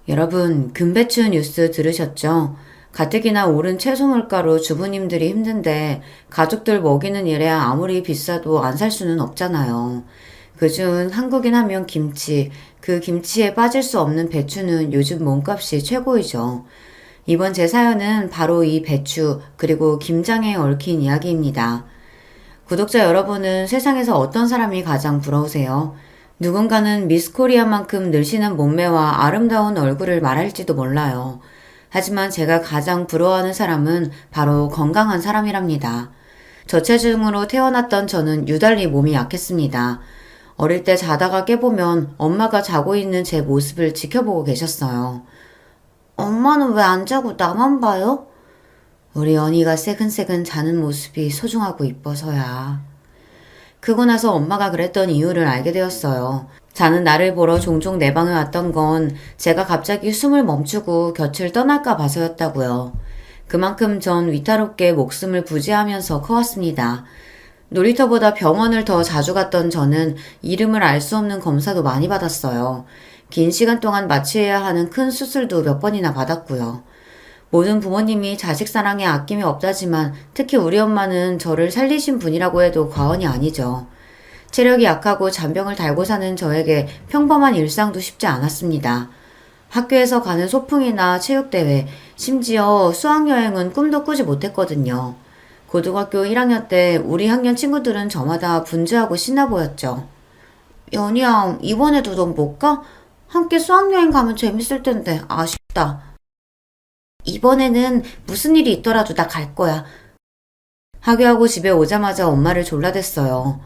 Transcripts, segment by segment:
여러분, 금배추 뉴스 들으셨죠? 가뜩이나 오른 채소 물가로 주부님들이 힘든데 가족들 먹이는 일에 아무리 비싸도 안 살 수는 없잖아요. 그중 한국인 하면 김치, 그 김치에 빠질 수 없는 배추는 요즘 몸값이 최고이죠. 이번 제 사연은 바로 이 배추, 그리고 김장에 얽힌 이야기입니다. 구독자 여러분은 세상에서 어떤 사람이 가장 부러우세요? 누군가는 미스 코리아만큼 늘씬한 몸매와 아름다운 얼굴을 말할지도 몰라요. 하지만 제가 가장 부러워하는 사람은 바로 건강한 사람이랍니다. 저체중으로 태어났던 저는 유달리 몸이 약했습니다. 어릴 때 자다가 깨보면 엄마가 자고 있는 제 모습을 지켜보고 계셨어요. 엄마는 왜 안 자고 나만 봐요? 우리 언니가 새근새근 자는 모습이 소중하고 이뻐서야. 크고 나서 엄마가 그랬던 이유를 알게 되었어요. 자는 나를 보러 종종 내 방에 왔던 건 제가 갑자기 숨을 멈추고 곁을 떠날까 봐서였다고요. 그만큼 전 위태롭게 목숨을 부지하면서 커왔습니다. 놀이터보다 병원을 더 자주 갔던 저는 이름을 알 수 없는 검사도 많이 받았어요. 긴 시간 동안 마취해야 하는 큰 수술도 몇 번이나 받았고요. 모든 부모님이 자식 사랑에 아낌이 없다지만 특히 우리 엄마는 저를 살리신 분이라고 해도 과언이 아니죠. 체력이 약하고 잔병을 달고 사는 저에게 평범한 일상도 쉽지 않았습니다. 학교에서 가는 소풍이나 체육대회, 심지어 수학여행은 꿈도 꾸지 못했거든요. 고등학교 1학년 때 우리 학년 친구들은 저마다 분주하고 신나 보였죠. 연희야, 이번에도 넌 못 가? 함께 수학여행 가면 재밌을 텐데 아쉽다. 이번에는 무슨 일이 있더라도 나 갈 거야. 하교하고 집에 오자마자 엄마를 졸라댔어요.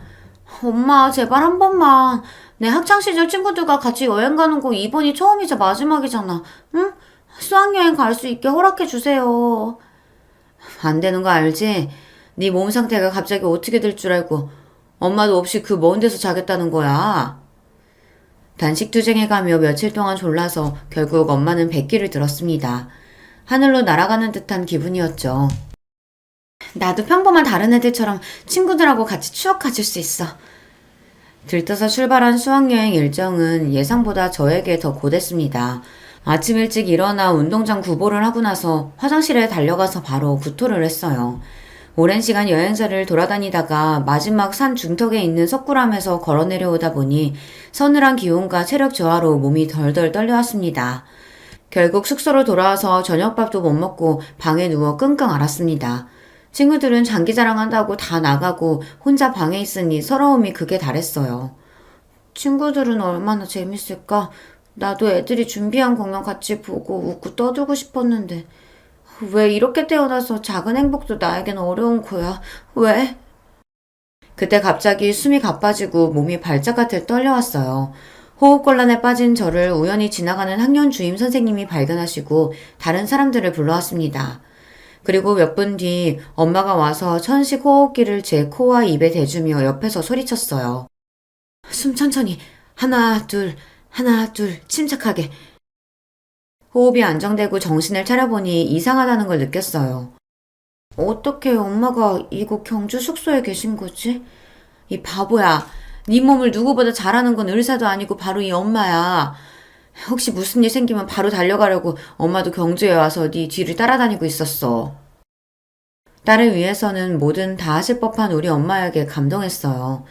엄마, 제발 한 번만. 내 학창시절 친구들과 같이 여행 가는 거 이번이 처음이자 마지막이잖아. 응? 수학여행 갈 수 있게 허락해 주세요. 안 되는 거 알지? 네 몸 상태가 갑자기 어떻게 될 줄 알고 엄마도 없이 그 먼 데서 자겠다는 거야. 단식투쟁에 가며 며칠 동안 졸라서 결국 엄마는 백기를 들었습니다. 하늘로 날아가는 듯한 기분이었죠. 나도 평범한 다른 애들처럼 친구들하고 같이 추억 가질 수 있어. 들떠서 출발한 수학여행 일정은 예상보다 저에게 더 고됐습니다. 아침 일찍 일어나 운동장 구보를 하고 나서 화장실에 달려가서 바로 구토를 했어요. 오랜 시간 여행사를 돌아다니다가 마지막 산 중턱에 있는 석굴암에서 걸어 내려오다 보니 서늘한 기온과 체력 저하로 몸이 덜덜 떨려왔습니다. 결국 숙소로 돌아와서 저녁밥도 못 먹고 방에 누워 끙끙 앓았습니다. 친구들은 장기자랑 한다고 다 나가고 혼자 방에 있으니 서러움이 극에 달했어요. 친구들은 얼마나 재밌을까? 나도 애들이 준비한 공연 같이 보고 웃고 떠들고 싶었는데 왜 이렇게 태어나서 작은 행복도 나에겐 어려운 거야? 왜? 그때 갑자기 숨이 가빠지고 몸이 발작같이 떨려왔어요. 호흡곤란에 빠진 저를 우연히 지나가는 학년 주임 선생님이 발견하시고 다른 사람들을 불러왔습니다. 그리고 몇 분 뒤 엄마가 와서 천식 호흡기를 제 코와 입에 대주며 옆에서 소리쳤어요. 숨 천천히. 하나, 둘, 하나, 둘, 침착하게. 호흡이 안정되고 정신을 차려보니 이상하다는 걸 느꼈어요. 어떻게 엄마가 이곳 경주 숙소에 계신 거지? 이 바보야. 네 몸을 누구보다 잘 아는 건 의사도 아니고 바로 이 엄마야. 혹시 무슨 일 생기면 바로 달려가려고 엄마도 경주에 와서 네 뒤를 따라다니고 있었어. 딸을 위해서는 뭐든 다 하실 법한 우리 엄마에게 감동했어요.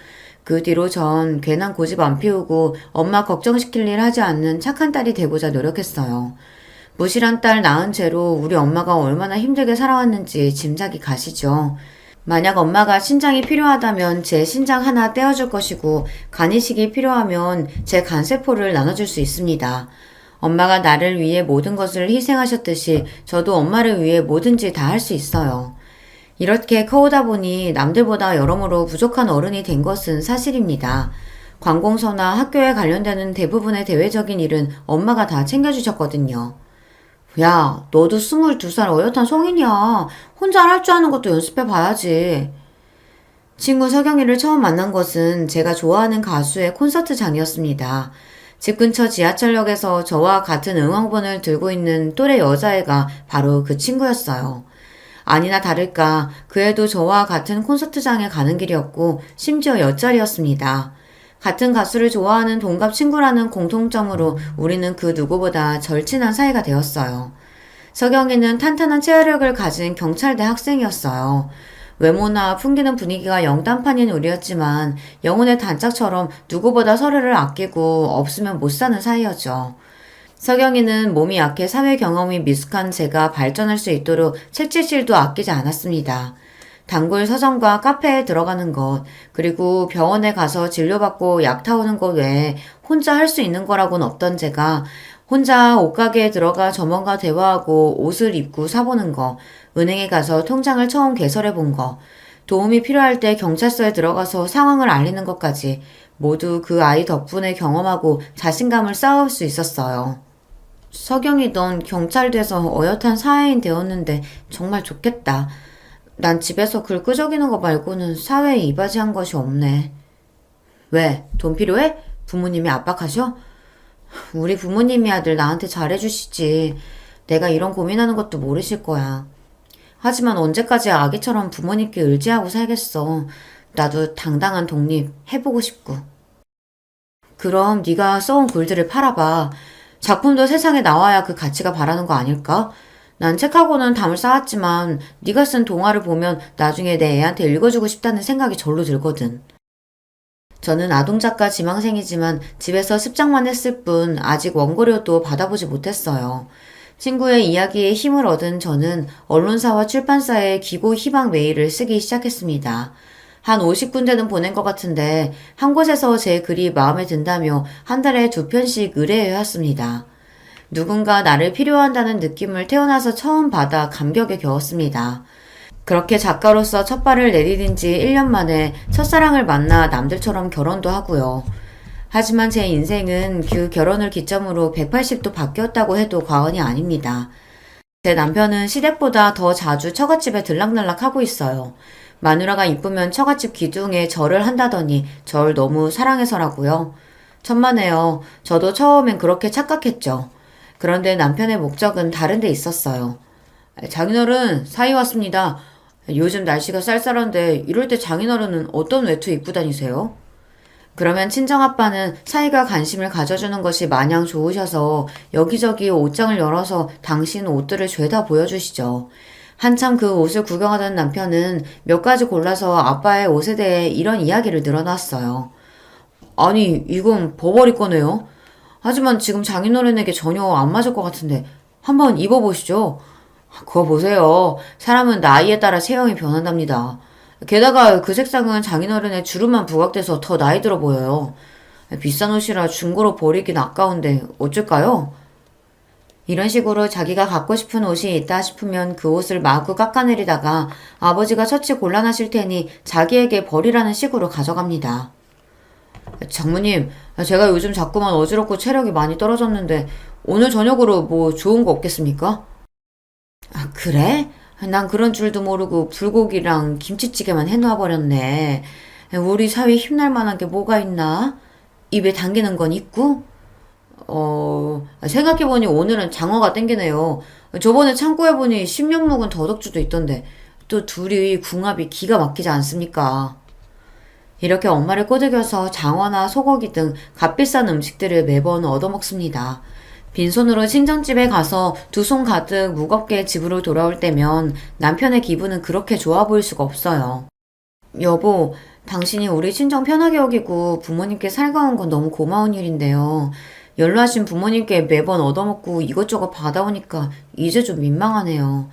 그 뒤로 전 괜한 고집 안 피우고 엄마 걱정시킬 일 하지 않는 착한 딸이 되고자 노력했어요. 무실한 딸 낳은 채로 우리 엄마가 얼마나 힘들게 살아왔는지 짐작이 가시죠. 만약 엄마가 신장이 필요하다면 제 신장 하나 떼어줄 것이고 간이식이 필요하면 제 간세포를 나눠줄 수 있습니다. 엄마가 나를 위해 모든 것을 희생하셨듯이 저도 엄마를 위해 뭐든지 다 할 수 있어요. 이렇게 커오다 보니 남들보다 여러모로 부족한 어른이 된 것은 사실입니다. 관공서나 학교에 관련되는 대부분의 대외적인 일은 엄마가 다 챙겨주셨거든요. 야, 너도 22살 어엿한 성인이야. 혼자 할 줄 아는 것도 연습해봐야지. 친구 서경이를 처음 만난 것은 제가 좋아하는 가수의 콘서트장이었습니다. 집 근처 지하철역에서 저와 같은 응원본을 들고 있는 또래 여자애가 바로 그 친구였어요. 아니나 다를까 그 애도 저와 같은 콘서트장에 가는 길이었고 심지어 옆자리였습니다. 같은 가수를 좋아하는 동갑 친구라는 공통점으로 우리는 그 누구보다 절친한 사이가 되었어요. 서경이는 탄탄한 체력을 가진 경찰대 학생이었어요. 외모나 풍기는 분위기가 영단판인 우리였지만 영혼의 단짝처럼 누구보다 서로를 아끼고 없으면 못 사는 사이였죠. 서경이는 몸이 약해 사회 경험이 미숙한 제가 발전할 수 있도록 책질실도 아끼지 않았습니다. 단골 서점과 카페에 들어가는 것, 그리고 병원에 가서 진료받고 약 타오는 것 외에 혼자 할 수 있는 거라고는 없던 제가 혼자 옷가게에 들어가 점원과 대화하고 옷을 입고 사보는 거, 은행에 가서 통장을 처음 개설해 본 거, 도움이 필요할 때 경찰서에 들어가서 상황을 알리는 것까지 모두 그 아이 덕분에 경험하고 자신감을 쌓을 수 있었어요. 서경이 넌 경찰 돼서 어엿한 사회인 되었는데 정말 좋겠다. 난 집에서 글 끄적이는 거 말고는 사회에 이바지한 것이 없네. 왜? 돈 필요해? 부모님이 압박하셔? 우리 부모님이야 늘 나한테 잘해주시지. 내가 이런 고민하는 것도 모르실 거야. 하지만 언제까지 아기처럼 부모님께 의지하고 살겠어. 나도 당당한 독립 해보고 싶고. 그럼 네가 써온 글들을 팔아봐. 작품도 세상에 나와야 그 가치가 바라는 거 아닐까? 난 책하고는 담을 쌓았지만 네가 쓴 동화를 보면 나중에 내 애한테 읽어주고 싶다는 생각이 절로 들거든. 저는 아동작가 지망생이지만 집에서 습작만 했을 뿐 아직 원고료도 받아보지 못했어요. 친구의 이야기에 힘을 얻은 저는 언론사와 출판사에 기고 희망 메일을 쓰기 시작했습니다. 한 50군데는 보낸 것 같은데 한 곳에서 제 글이 마음에 든다며 한 달에 2편씩 의뢰해왔습니다. 누군가 나를 필요한다는 느낌을 태어나서 처음 받아 감격에 겨웠습니다. 그렇게 작가로서 첫 발을 내디딘 지 1년 만에 첫사랑을 만나 남들처럼 결혼도 하고요. 하지만 제 인생은 그 결혼을 기점으로 180도 바뀌었다고 해도 과언이 아닙니다. 제 남편은 시댁보다 더 자주 처갓집에 들락날락 하고 있어요. 마누라가 이쁘면 처갓집 기둥에 절을 한다더니 절 너무 사랑해서라고요. 천만에요. 저도 처음엔 그렇게 착각했죠. 그런데 남편의 목적은 다른 데 있었어요. 장인어른 사이 왔습니다. 요즘 날씨가 쌀쌀한데 이럴 때 장인어른은 어떤 외투 입고 다니세요? 그러면 친정아빠는 사이가 관심을 가져주는 것이 마냥 좋으셔서 여기저기 옷장을 열어서 당신 옷들을 죄다 보여주시죠. 한참 그 옷을 구경하던 남편은 몇 가지 골라서 아빠의 옷에 대해 이런 이야기를 늘어놨어요. 아니, 이건 버버리 거네요. 하지만 지금 장인어른에게 전혀 안 맞을 것 같은데 한번 입어보시죠. 그거 보세요. 사람은 나이에 따라 체형이 변한답니다. 게다가 그 색상은 장인어른의 주름만 부각돼서 더 나이 들어 보여요. 비싼 옷이라 중고로 버리긴 아까운데 어쩔까요? 이런 식으로 자기가 갖고 싶은 옷이 있다 싶으면 그 옷을 마구 깎아내리다가 아버지가 처치 곤란하실 테니 자기에게 버리라는 식으로 가져갑니다. 장모님, 제가 요즘 자꾸만 어지럽고 체력이 많이 떨어졌는데 오늘 저녁으로 뭐 좋은 거 없겠습니까? 아, 그래? 난 그런 줄도 모르고 불고기랑 김치찌개만 해놓아버렸네. 우리 사위 힘날 만한 게 뭐가 있나? 입에 당기는 건 있고? 생각해보니 오늘은 장어가 땡기네요. 저번에 창고해보니 10년 묵은 더덕주도 있던데 또 둘이 궁합이 기가 막히지 않습니까? 이렇게 엄마를 꼬드겨서 장어나 소고기 등 값비싼 음식들을 매번 얻어먹습니다. 빈손으로 친정집에 가서 두 손 가득 무겁게 집으로 돌아올 때면 남편의 기분은 그렇게 좋아 보일 수가 없어요. 여보, 당신이 우리 친정 편하게 여기고 부모님께 살가운 건 너무 고마운 일인데요. 연로하신 부모님께 매번 얻어먹고 이것저것 받아오니까 이제 좀 민망하네요.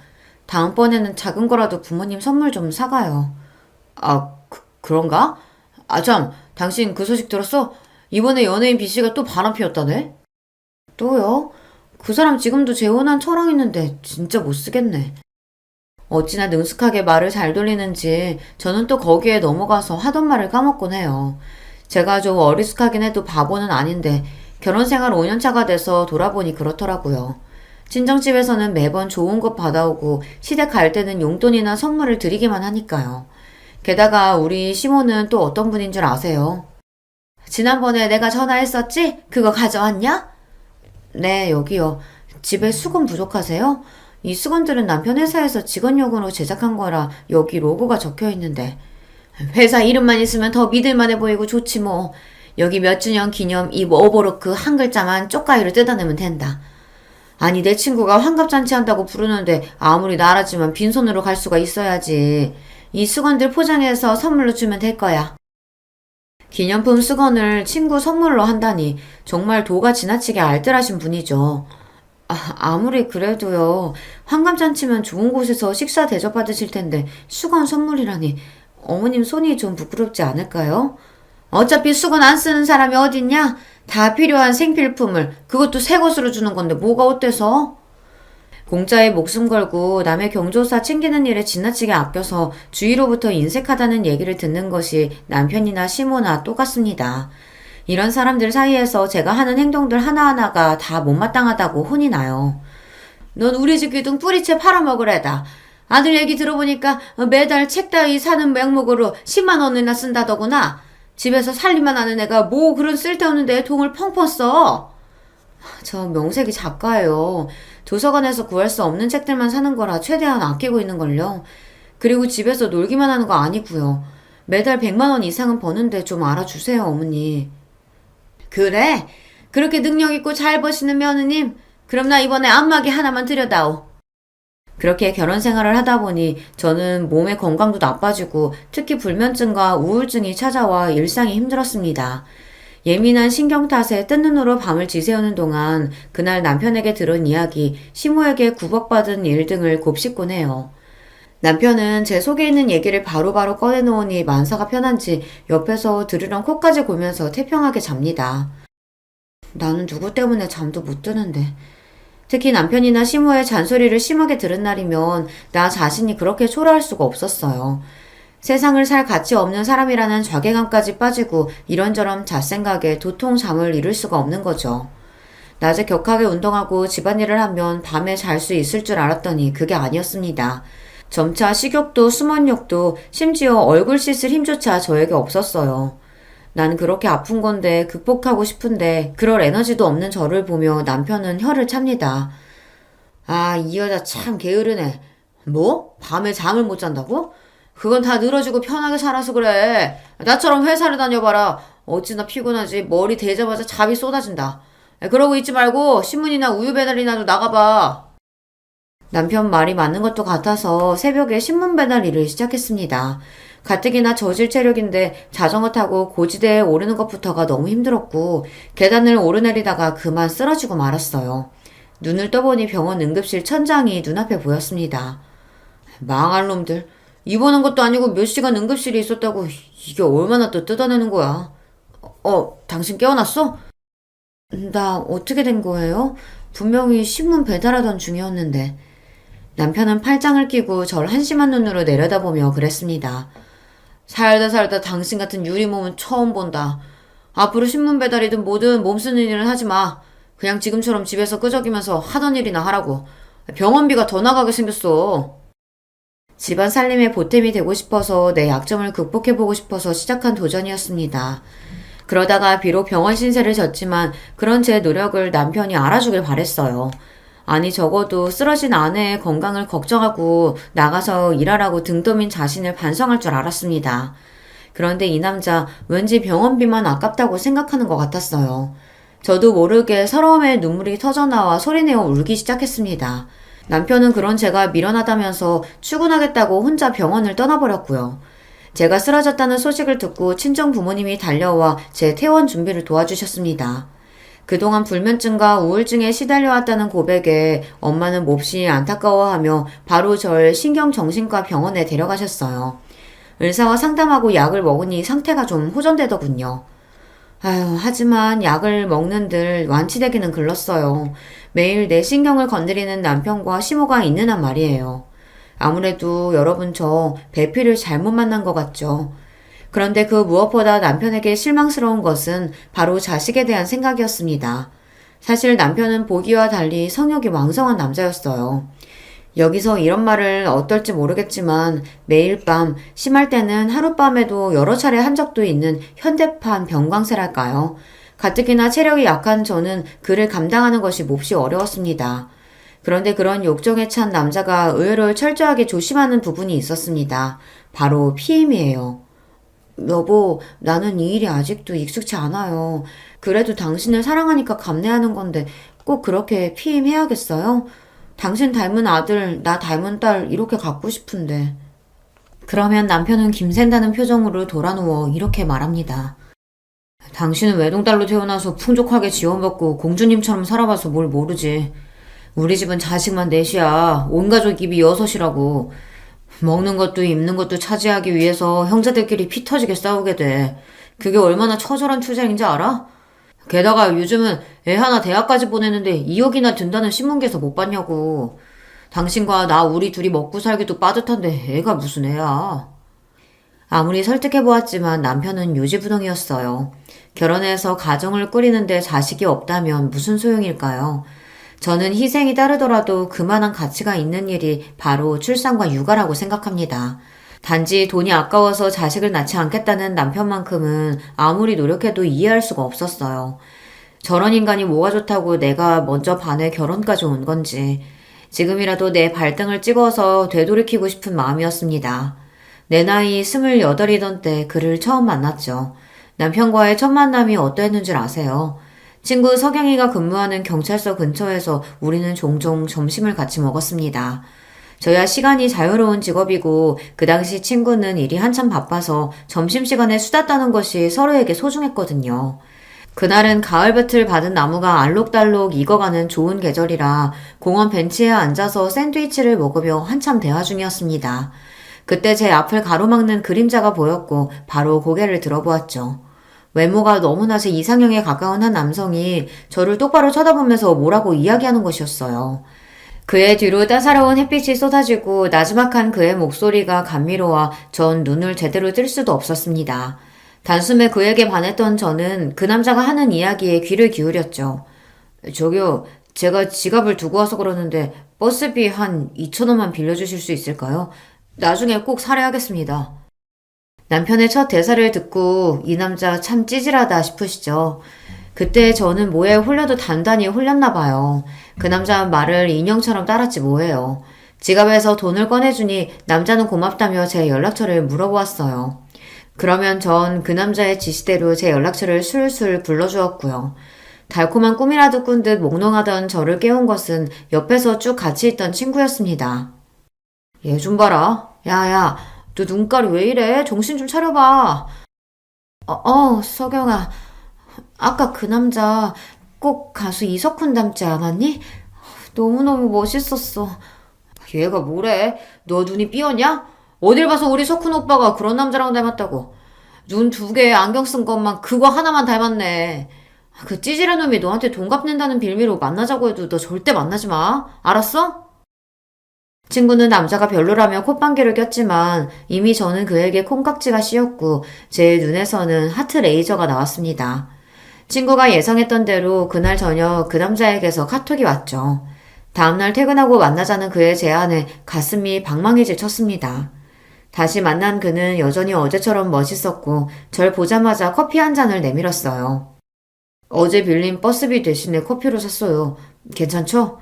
다음번에는 작은 거라도 부모님 선물 좀 사가요. 아, 그런가? 아, 참, 당신 그 소식 들었어? 이번에 연예인 B씨가 또 바람 피웠다네? 또요? 그 사람 지금도 재혼한 처랑 있는데 진짜 못 쓰겠네. 어찌나 능숙하게 말을 잘 돌리는지 저는 또 거기에 넘어가서 하던 말을 까먹곤 해요. 제가 좀 어리숙하긴 해도 바보는 아닌데 결혼 생활 5년차가 돼서 돌아보니 그렇더라고요. 친정집에서는 매번 좋은 것 받아오고 시댁 갈 때는 용돈이나 선물을 드리기만 하니까요. 게다가 우리 시모는 또 어떤 분인 줄 아세요? 지난번에 내가 전화했었지? 그거 가져왔냐? 네, 여기요. 집에 수건 부족하세요? 이 수건들은 남편 회사에서 직원용으로 제작한 거라 여기 로고가 적혀 있는데. 회사 이름만 있으면 더 믿을만해 보이고 좋지 뭐. 여기 몇 주년 기념 이 오버로크 한 글자만 쪽가위로 뜯어내면 된다. 아니 내 친구가 환갑잔치 한다고 부르는데 아무리 나라지만 빈손으로 갈 수가 있어야지. 이 수건들 포장해서 선물로 주면 될 거야. 기념품 수건을 친구 선물로 한다니 정말 도가 지나치게 알뜰하신 분이죠. 아무리 그래도요. 환갑잔치면 좋은 곳에서 식사 대접받으실 텐데 수건 선물이라니 어머님 손이 좀 부끄럽지 않을까요? 어차피 수건 안 쓰는 사람이 어딨냐? 다 필요한 생필품을 그것도 새 것으로 주는 건데 뭐가 어때서? 공짜에 목숨 걸고 남의 경조사 챙기는 일에 지나치게 아껴서 주위로부터 인색하다는 얘기를 듣는 것이 남편이나 시모나 똑같습니다. 이런 사람들 사이에서 제가 하는 행동들 하나하나가 다 못마땅하다고 혼이 나요. 넌 우리 집 귀둥 뿌리채 팔아먹으래다. 아들 얘기 들어보니까 매달 책 따위 사는 명목으로 10만 원이나 쓴다더구나. 집에서 살림만 하는 애가 뭐 그런 쓸데없는 데에 돈을 펑펑 써. 저 명색이 작가예요. 도서관에서 구할 수 없는 책들만 사는 거라 최대한 아끼고 있는걸요. 그리고 집에서 놀기만 하는 거 아니고요. 매달 100만 원 이상은 버는데 좀 알아주세요, 어머니. 그래? 그렇게 능력 있고 잘 버시는 며느님? 그럼 나 이번에 안마기 하나만 드려다오. 그렇게 결혼 생활을 하다 보니 저는 몸의 건강도 나빠지고 특히 불면증과 우울증이 찾아와 일상이 힘들었습니다. 예민한 신경 탓에 뜬 눈으로 밤을 지새우는 동안 그날 남편에게 들은 이야기, 시모에게 구박받은 일 등을 곱씹곤 해요. 남편은 제 속에 있는 얘기를 바로바로 꺼내놓으니 만사가 편한지 옆에서 들으렁 코까지 골면서 태평하게 잡니다. 나는 누구 때문에 잠도 못 드는데. 특히 남편이나 시모의 잔소리를 심하게 들은 날이면 나 자신이 그렇게 초라할 수가 없었어요. 세상을 살 가치 없는 사람이라는 좌괴감까지 빠지고 이런저런 잣생각에 도통 잠을 이룰 수가 없는 거죠. 낮에 격하게 운동하고 집안일을 하면 밤에 잘 수 있을 줄 알았더니 그게 아니었습니다. 점차 식욕도 수면욕도 심지어 얼굴 씻을 힘조차 저에게 없었어요. 난 그렇게 아픈 건데 극복하고 싶은데 그럴 에너지도 없는 저를 보며 남편은 혀를 찹니다. 아, 이 여자 참 게으르네. 뭐? 밤에 잠을 못 잔다고? 그건 다 늘어지고 편하게 살아서 그래. 나처럼 회사를 다녀봐라. 어찌나 피곤하지. 머리 대자마자 잠이 쏟아진다. 그러고 있지 말고 신문이나 우유 배달이나 좀 나가봐. 남편 말이 맞는 것도 같아서 새벽에 신문 배달 일을 시작했습니다. 가뜩이나 저질 체력인데 자전거 타고 고지대에 오르는 것부터가 너무 힘들었고 계단을 오르내리다가 그만 쓰러지고 말았어요. 눈을 떠보니 병원 응급실 천장이 눈앞에 보였습니다. 망할 놈들. 입원한 것도 아니고 몇 시간 응급실에 있었다고 이게 얼마나 또 뜯어내는 거야. 당신 깨어났어? 나 어떻게 된 거예요? 분명히 신문 배달하던 중이었는데. 남편은 팔짱을 끼고 절 한심한 눈으로 내려다보며 그랬습니다. 살다 당신 같은 유리몸은 처음 본다. 앞으로 신문 배달이든 뭐든 몸 쓰는 일은 하지 마. 그냥 지금처럼 집에서 끄적이면서 하던 일이나 하라고. 병원비가 더 나가게 생겼어. 집안 살림에 보탬이 되고 싶어서 내 약점을 극복해보고 싶어서 시작한 도전이었습니다. 그러다가 비록 병원 신세를 졌지만 그런 제 노력을 남편이 알아주길 바랬어요. 아니 적어도 쓰러진 아내의 건강을 걱정하고 나가서 일하라고 등 떠민 자신을 반성할 줄 알았습니다. 그런데 이 남자 왠지 병원비만 아깝다고 생각하는 것 같았어요. 저도 모르게 서러움에 눈물이 터져나와 소리내어 울기 시작했습니다. 남편은 그런 제가 미련하다면서 출근하겠다고 혼자 병원을 떠나버렸고요. 제가 쓰러졌다는 소식을 듣고 친정 부모님이 달려와 제 퇴원 준비를 도와주셨습니다. 그동안 불면증과 우울증에 시달려왔다는 고백에 엄마는 몹시 안타까워하며 바로 절 신경정신과 병원에 데려가셨어요. 의사와 상담하고 약을 먹으니 상태가 좀 호전되더군요. 하지만 약을 먹는들 완치되기는 글렀어요. 매일 내 신경을 건드리는 남편과 시모가 있는 한 말이에요. 아무래도 여러분 저 배필을 잘못 만난 것 같죠. 그런데 그 무엇보다 남편에게 실망스러운 것은 바로 자식에 대한 생각이었습니다. 사실 남편은 보기와 달리 성욕이 왕성한 남자였어요. 여기서 이런 말을 어떨지 모르겠지만 매일 밤, 심할 때는 하룻밤에도 여러 차례 한 적도 있는 현대판 병광세랄까요. 가뜩이나 체력이 약한 저는 그를 감당하는 것이 몹시 어려웠습니다. 그런데 그런 욕정에 찬 남자가 의외로 철저하게 조심하는 부분이 있었습니다. 바로 피임이에요. 여보, 나는 이 일이 아직도 익숙치 않아요. 그래도 당신을 사랑하니까 감내하는 건데 꼭 그렇게 피임해야겠어요? 당신 닮은 아들, 나 닮은 딸 이렇게 갖고 싶은데. 그러면 남편은 김샌다는 표정으로 돌아누워 이렇게 말합니다. 당신은 외동딸로 태어나서 풍족하게 지원받고 공주님처럼 살아봐서 뭘 모르지. 우리 집은 자식만 넷이야. 온 가족 입이 여섯이라고. 먹는 것도 입는 것도 차지하기 위해서 형제들끼리 피 터지게 싸우게 돼. 그게 얼마나 처절한 투쟁인지 알아? 게다가 요즘은 애 하나 대학까지 보내는데 2억이나 든다는 신문기에서 못 봤냐고. 당신과 나 우리 둘이 먹고 살기도 빠듯한데 애가 무슨 애야. 아무리 설득해보았지만 남편은 요지부동이었어요. 결혼해서 가정을 꾸리는데 자식이 없다면 무슨 소용일까요? 저는 희생이 따르더라도 그만한 가치가 있는 일이 바로 출산과 육아라고 생각합니다. 단지 돈이 아까워서 자식을 낳지 않겠다는 남편만큼은 아무리 노력해도 이해할 수가 없었어요. 저런 인간이 뭐가 좋다고 내가 먼저 반해 결혼까지 온 건지. 지금이라도 내 발등을 찍어서 되돌이키고 싶은 마음이었습니다. 내 나이 28이던 때 그를 처음 만났죠. 남편과의 첫 만남이 어떠했는 줄 아세요? 친구 석영이가 근무하는 경찰서 근처에서 우리는 종종 점심을 같이 먹었습니다. 저야 시간이 자유로운 직업이고 그 당시 친구는 일이 한참 바빠서 점심시간에 수다 떠는 것이 서로에게 소중했거든요. 그날은 가을볕을 받은 나무가 알록달록 익어가는 좋은 계절이라 공원 벤치에 앉아서 샌드위치를 먹으며 한참 대화 중이었습니다. 그때 제 앞을 가로막는 그림자가 보였고 바로 고개를 들어보았죠. 외모가 너무나 제 이상형에 가까운 한 남성이 저를 똑바로 쳐다보면서 뭐라고 이야기하는 것이었어요. 그의 뒤로 따사로운 햇빛이 쏟아지고 나지막한 그의 목소리가 감미로워 전 눈을 제대로 뜰 수도 없었습니다. 단숨에 그에게 반했던 저는 그 남자가 하는 이야기에 귀를 기울였죠. 저기요, 제가 지갑을 두고 와서 그러는데 버스비 한 2,000원만 빌려주실 수 있을까요? 나중에 꼭 살해하겠습니다. 남편의 첫 대사를 듣고 이 남자 참 찌질하다 싶으시죠? 그때 저는 뭐에 홀려도 단단히 홀렸나 봐요. 그 남자 말을 인형처럼 따랐지 뭐예요. 지갑에서 돈을 꺼내주니 남자는 고맙다며 제 연락처를 물어보았어요. 그러면 전 그 남자의 지시대로 제 연락처를 술술 불러주었고요. 달콤한 꿈이라도 꾼 듯 몽롱하던 저를 깨운 것은 옆에서 쭉 같이 있던 친구였습니다. 얘 좀 봐라. 야야, 너 눈깔이 왜 이래? 정신 좀 차려봐. 석영아. 아까 그 남자 꼭 가수 이석훈 닮지 않았니? 너무너무 멋있었어. 얘가 뭐래? 너 눈이 삐었냐? 어딜 봐서 우리 석훈 오빠가 그런 남자랑 닮았다고. 눈 두 개 안경 쓴 것만 그거 하나만 닮았네. 그 찌질한 놈이 너한테 돈 갚는다는 빌미로 만나자고 해도 너 절대 만나지 마. 알았어? 친구는 남자가 별로라며 콧방귀를 꼈지만 이미 저는 그에게 콩깍지가 씌었고 제 눈에서는 하트 레이저가 나왔습니다. 친구가 예상했던 대로 그날 저녁 그 남자에게서 카톡이 왔죠. 다음날 퇴근하고 만나자는 그의 제안에 가슴이 방망이질 쳤습니다. 다시 만난 그는 여전히 어제처럼 멋있었고 절 보자마자 커피 한 잔을 내밀었어요. 어제 빌린 버스비 대신에 커피로 샀어요. 괜찮죠?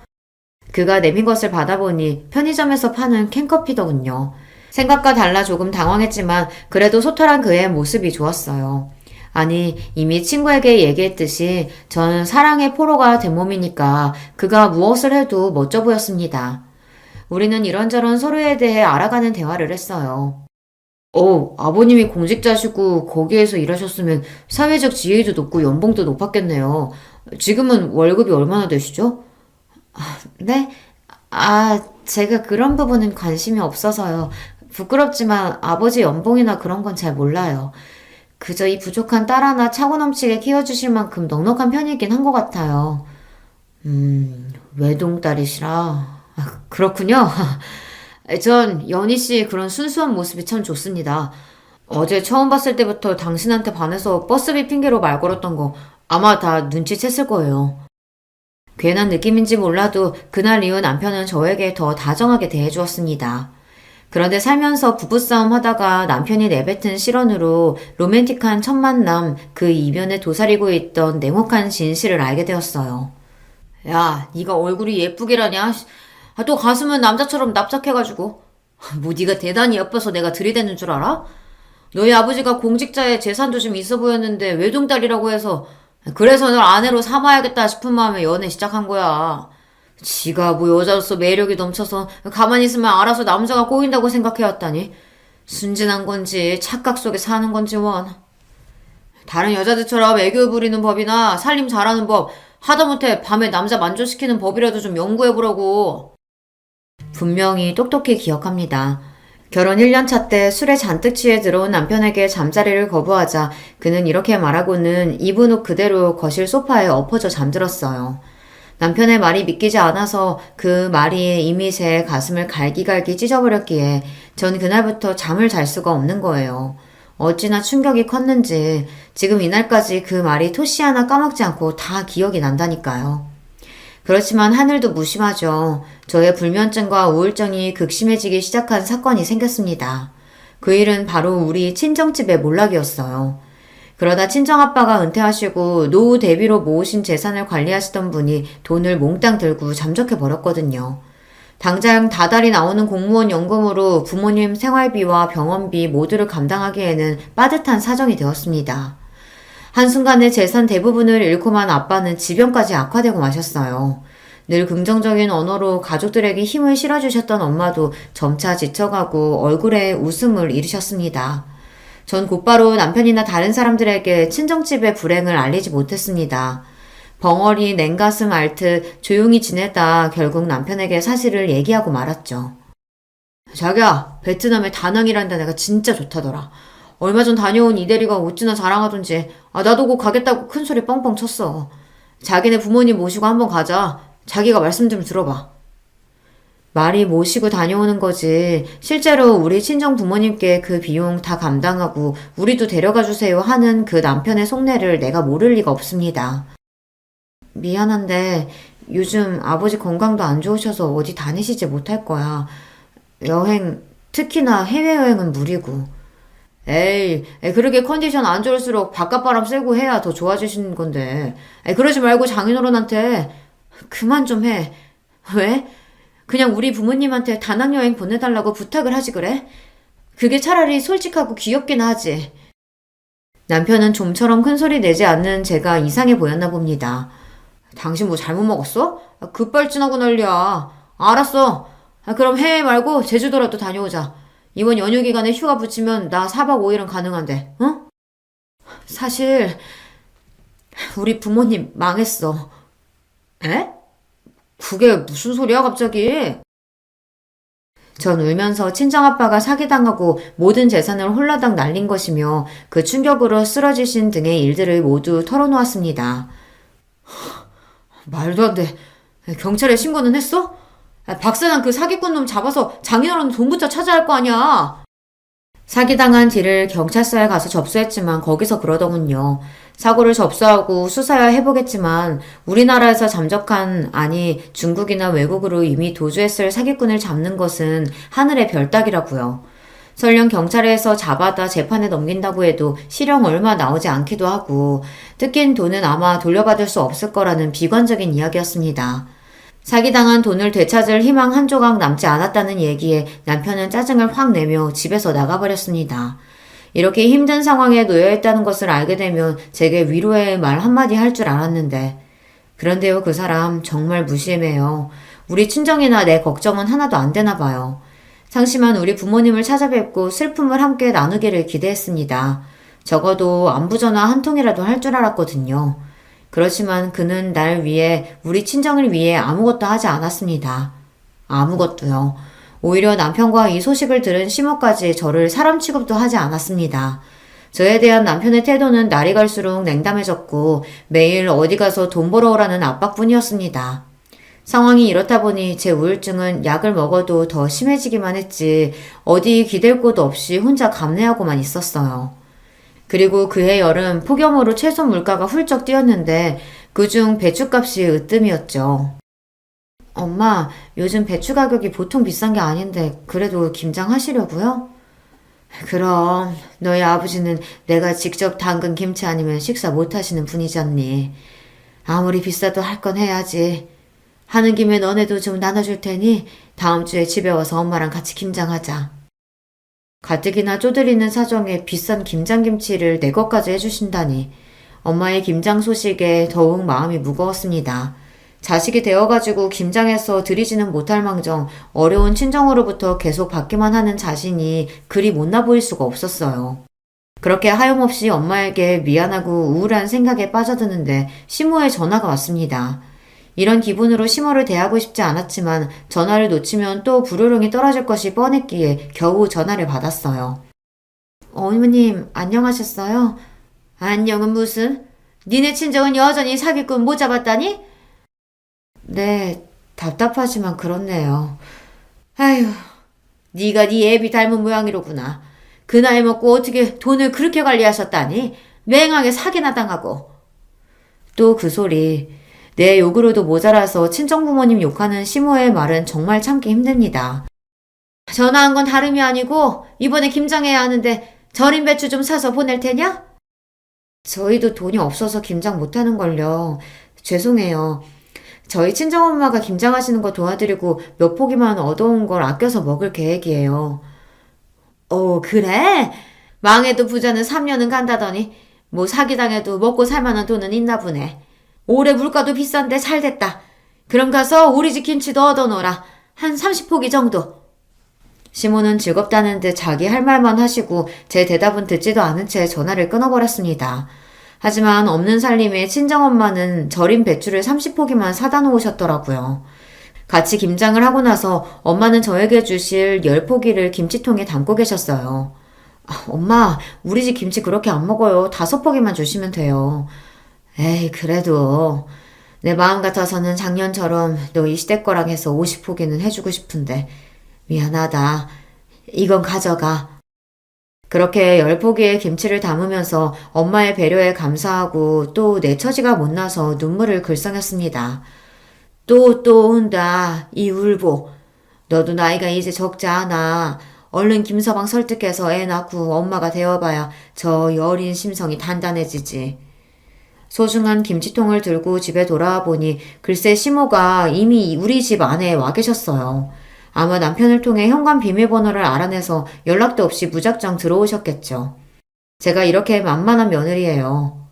그가 내민 것을 받아보니 편의점에서 파는 캔커피더군요. 생각과 달라 조금 당황했지만 그래도 소탈한 그의 모습이 좋았어요. 아니, 이미 친구에게 얘기했듯이 저는 사랑의 포로가 된 몸이니까 그가 무엇을 해도 멋져 보였습니다. 우리는 이런저런 서로에 대해 알아가는 대화를 했어요. 아버님이 공직자시고 거기에서 일하셨으면 사회적 지위도 높고 연봉도 높았겠네요. 지금은 월급이 얼마나 되시죠? 네? 제가 그런 부분은 관심이 없어서요. 부끄럽지만 아버지 연봉이나 그런 건 잘 몰라요. 그저 이 부족한 딸 하나 차고 넘치게 키워주실 만큼 넉넉한 편이긴 한 것 같아요. 외동딸이시라. 그렇군요. 전 연희 씨 그런 순수한 모습이 참 좋습니다. 어제 처음 봤을 때부터 당신한테 반해서 버스비 핑계로 말 걸었던 거 아마 다 눈치챘을 거예요. 괜한 느낌인지 몰라도 그날 이후 남편은 저에게 더 다정하게 대해주었습니다. 그런데 살면서 부부싸움 하다가 남편이 내뱉은 실언으로 로맨틱한 첫 만남 그 이면에 도사리고 있던 냉혹한 진실을 알게 되었어요. 야, 네가 얼굴이 예쁘기라냐? 또 가슴은 남자처럼 납작해가지고. 뭐 네가 대단히 예뻐서 내가 들이대는 줄 알아? 너희 아버지가 공직자에 재산도 좀 있어 보였는데 외동딸이라고 해서 그래서 널 아내로 삼아야겠다 싶은 마음에 연애 시작한 거야. 지가 뭐 여자로서 매력이 넘쳐서 가만히 있으면 알아서 남자가 꼬인다고 생각해왔다니. 순진한 건지 착각 속에 사는 건지 원. 다른 여자들처럼 애교 부리는 법이나 살림 잘하는 법, 하다못해 밤에 남자 만족시키는 법이라도 좀 연구해보라고. 분명히 똑똑히 기억합니다. 결혼 1년차 때 술에 잔뜩 취해 들어온 남편에게 잠자리를 거부하자 그는 이렇게 말하고는 입은 옷 그대로 거실 소파에 엎어져 잠들었어요. 남편의 말이 믿기지 않아서 그 말이 이미 제 가슴을 갈기갈기 찢어버렸기에 전 그날부터 잠을 잘 수가 없는 거예요. 어찌나 충격이 컸는지 지금 이날까지 그 말이 토시 하나 까먹지 않고 다 기억이 난다니까요. 그렇지만 하늘도 무심하죠. 저의 불면증과 우울증이 극심해지기 시작한 사건이 생겼습니다. 그 일은 바로 우리 친정집의 몰락이었어요. 그러다 친정아빠가 은퇴하시고 노후 대비로 모으신 재산을 관리하시던 분이 돈을 몽땅 들고 잠적해버렸거든요. 당장 다달이 나오는 공무원 연금으로 부모님 생활비와 병원비 모두를 감당하기에는 빠듯한 사정이 되었습니다. 한순간에 재산 대부분을 잃고만 아빠는 지병까지 악화되고 마셨어요. 늘 긍정적인 언어로 가족들에게 힘을 실어주셨던 엄마도 점차 지쳐가고 얼굴에 웃음을 잃으셨습니다. 전 곧바로 남편이나 다른 사람들에게 친정집의 불행을 알리지 못했습니다. 벙어리 냉가슴 앓듯 조용히 지내다 결국 남편에게 사실을 얘기하고 말았죠. 자기야, 베트남에 다낭이란 데가 진짜 좋다더라. 얼마 전 다녀온 이대리가 어찌나 자랑하던지 나도 곧 가겠다고 큰 소리 뻥뻥 쳤어. 자기네 부모님 모시고 한번 가자. 자기가 말씀 좀 들어봐. 말이 모시고 다녀오는 거지. 실제로 우리 친정 부모님께 그 비용 다 감당하고 우리도 데려가 주세요 하는 그 남편의 속내를 내가 모를 리가 없습니다. 미안한데 요즘 아버지 건강도 안 좋으셔서 어디 다니시지 못할 거야. 여행, 특히나 해외여행은 무리고. 에이, 그렇게 컨디션 안 좋을수록 바깥바람 쐬고 해야 더 좋아지시는 건데. 그러지 말고 장인어른한테 그만 좀 해. 왜? 그냥 우리 부모님한테 다낭여행 보내달라고 부탁을 하지 그래? 그게 차라리 솔직하고 귀엽긴 하지. 남편은 좀처럼 큰 소리 내지 않는 제가 이상해 보였나 봅니다. 당신 뭐 잘못 먹었어? 급발진하고 난리야. 알았어. 그럼 해외 말고 제주도라도 다녀오자. 이번 연휴 기간에 휴가 붙이면 나 4박 5일은 가능한데, 응? 사실 우리 부모님 망했어. 에? 그게 무슨 소리야 갑자기? 전 울면서 친정아빠가 사기당하고 모든 재산을 홀라당 날린 것이며 그 충격으로 쓰러지신 등의 일들을 모두 털어놓았습니다. 말도 안 돼. 경찰에 신고는 했어? 박사장 그 사기꾼 놈 잡아서 장인어른 돈부터 찾아야 할 거 아니야. 사기당한 뒤를 경찰서에 가서 접수했지만 거기서 그러더군요. 사고를 접수하고 수사야 해보겠지만 우리나라에서 잠적한 아니 중국이나 외국으로 이미 도주했을 사기꾼을 잡는 것은 하늘의 별 따기라고요. 설령 경찰에서 잡아다 재판에 넘긴다고 해도 실형 얼마 나오지 않기도 하고 뜯긴 돈은 아마 돌려받을 수 없을 거라는 비관적인 이야기였습니다. 사기당한 돈을 되찾을 희망 한 조각 남지 않았다는 얘기에 남편은 짜증을 확 내며 집에서 나가버렸습니다. 이렇게 힘든 상황에 놓여있다는 것을 알게 되면 제게 위로의 말 한마디 할 줄 알았는데 그런데요 그 사람 정말 무심해요. 우리 친정이나 내 걱정은 하나도 안 되나 봐요. 상심한 우리 부모님을 찾아뵙고 슬픔을 함께 나누기를 기대했습니다. 적어도 안부전화 한 통이라도 할 줄 알았거든요. 그렇지만 그는 날 위해 우리 친정을 위해 아무것도 하지 않았습니다. 아무것도요. 오히려 남편과 이 소식을 들은 시모까지 저를 사람 취급도 하지 않았습니다. 저에 대한 남편의 태도는 날이 갈수록 냉담해졌고 매일 어디 가서 돈 벌어오라는 압박뿐이었습니다. 상황이 이렇다 보니 제 우울증은 약을 먹어도 더 심해지기만 했지 어디 기댈 곳 없이 혼자 감내하고만 있었어요. 그리고 그해 여름 폭염으로 채소 물가가 훌쩍 뛰었는데 그중 배추값이 으뜸이었죠. 엄마, 요즘 배추 가격이 보통 비싼 게 아닌데 그래도 김장하시려고요? 그럼 너희 아버지는 내가 직접 담근 김치 아니면 식사 못 하시는 분이잖니. 아무리 비싸도 할 건 해야지. 하는 김에 너네도 좀 나눠줄 테니 다음 주에 집에 와서 엄마랑 같이 김장하자. 가뜩이나 쪼들리는 사정에 비싼 김장김치를 내 것까지 해주신다니 엄마의 김장 소식에 더욱 마음이 무거웠습니다. 자식이 되어가지고 김장해서 드리지는 못할 망정 어려운 친정으로부터 계속 받기만 하는 자신이 그리 못나 보일 수가 없었어요. 그렇게 하염없이 엄마에게 미안하고 우울한 생각에 빠져드는데 시모의 전화가 왔습니다. 이런 기분으로 시모를 대하고 싶지 않았지만 전화를 놓치면 또 불호령이 떨어질 것이 뻔했기에 겨우 전화를 받았어요. 어머님, 안녕하셨어요? 안녕은 무슨? 니네 친정은 여전히 사기꾼 못 잡았다니? 네, 답답하지만 그렇네요. 아휴, 네가 네 애비 닮은 모양이로구나. 그 나이 먹고 어떻게 돈을 그렇게 관리하셨다니? 맹하게 사기나 당하고. 또 그 소리. 내 욕으로도 모자라서 친정부모님 욕하는 시모의 말은 정말 참기 힘듭니다. 전화한 건 다름이 아니고 이번에 김장해야 하는데 절임 배추 좀 사서 보낼 테냐? 저희도 돈이 없어서 김장 못하는걸요. 죄송해요. 저희 친정엄마가 김장하시는 거 도와드리고 몇 포기만 얻어온 걸 아껴서 먹을 계획이에요. 그래? 망해도 부자는 3년은 간다더니 뭐 사기당해도 먹고 살만한 돈은 있나 보네. 올해 물가도 비싼데 잘됐다. 그럼 가서 우리 집 김치도 얻어놓으라. 한 30포기 정도. 시모는 즐겁다는 듯 자기 할 말만 하시고 제 대답은 듣지도 않은 채 전화를 끊어버렸습니다. 하지만 없는 살림에 친정엄마는 절인 배추를 30포기만 사다 놓으셨더라고요. 같이 김장을 하고 나서 엄마는 저에게 주실 10포기를 김치통에 담고 계셨어요. 엄마, 우리 집 김치 그렇게 안 먹어요. 5포기만 주시면 돼요. 에이, 그래도 내 마음 같아서는 작년처럼 너 이 시댁 거랑 해서 50포기는 해주고 싶은데 미안하다. 이건 가져가. 그렇게 10포기의 김치를 담으면서 엄마의 배려에 감사하고 또 내 처지가 못나서 눈물을 글썽였습니다. 또 온다. 이 울보. 너도 나이가 이제 적지 않아. 얼른 김서방 설득해서 애 낳고 엄마가 되어봐야 저 여린 심성이 단단해지지. 소중한 김치통을 들고 집에 돌아와 보니 글쎄 시모가 이미 우리 집 안에 와 계셨어요. 아마 남편을 통해 현관 비밀번호를 알아내서 연락도 없이 무작정 들어오셨겠죠. 제가 이렇게 만만한 며느리예요.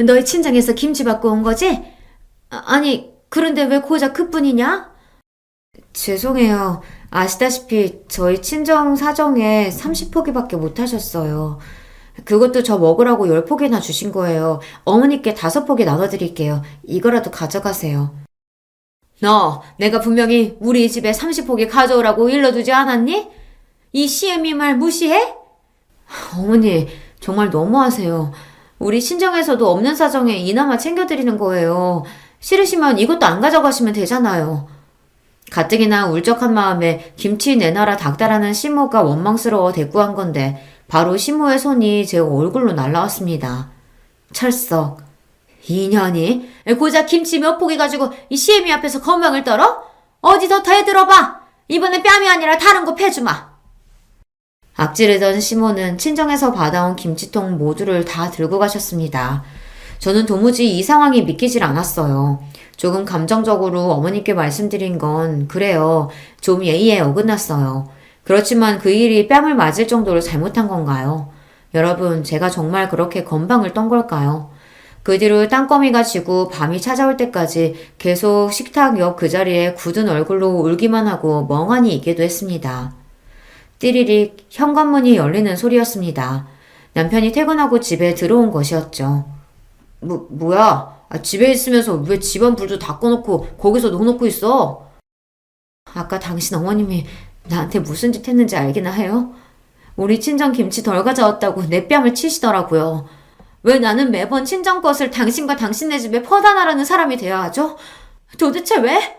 너희 친정에서 김치 받고 온 거지? 아니, 그런데 왜 고작 그뿐이냐? 죄송해요. 아시다시피 저희 친정 사정에 30포기밖에 못 하셨어요. 그것도 저 먹으라고 10포기나 주신 거예요. 어머니께 5포기 나눠드릴게요. 이거라도 가져가세요. 너, 내가 분명히 우리 집에 30포기 가져오라고 일러두지 않았니? 이 시애미 말 무시해? 어머니, 정말 너무하세요. 우리 친정에서도 없는 사정에 이나마 챙겨드리는 거예요. 싫으시면 이것도 안 가져가시면 되잖아요. 가뜩이나 울적한 마음에 김치 내놔라 닥달하는 시모가 원망스러워 대꾸한 건데 바로 시모의 손이 제 얼굴로 날라왔습니다. 철썩. 이년이 고작 김치 몇 포기 가지고 이 시애미 앞에서 건방을 떨어? 어디서 더 해들어봐. 이번엔 뺨이 아니라 다른 거 패주마. 악질이던 시모는 친정에서 받아온 김치통 모두를 다 들고 가셨습니다. 저는 도무지 이 상황이 믿기질 않았어요. 조금 감정적으로 어머니께 말씀드린 건 그래요. 좀 예의에 어긋났어요. 그렇지만 그 일이 뺨을 맞을 정도로 잘못한 건가요? 여러분, 제가 정말 그렇게 건방을 떤 걸까요? 그 뒤로 땅거미가 지고 밤이 찾아올 때까지 계속 식탁 옆 그 자리에 굳은 얼굴로 울기만 하고 멍하니 있기도 했습니다. 띠리릭 현관문이 열리는 소리였습니다. 남편이 퇴근하고 집에 들어온 것이었죠. 뭐야? 집에 있으면서 왜 집안 불도 다 꺼놓고 거기서 놓고 있어? 아까 당신 어머님이 나한테 무슨 짓 했는지 알기나 해요? 우리 친정 김치 덜 가져왔다고 내 뺨을 치시더라고요. 왜 나는 매번 친정 것을 당신과 당신네 집에 퍼다나라는 사람이 되어야 하죠? 도대체 왜?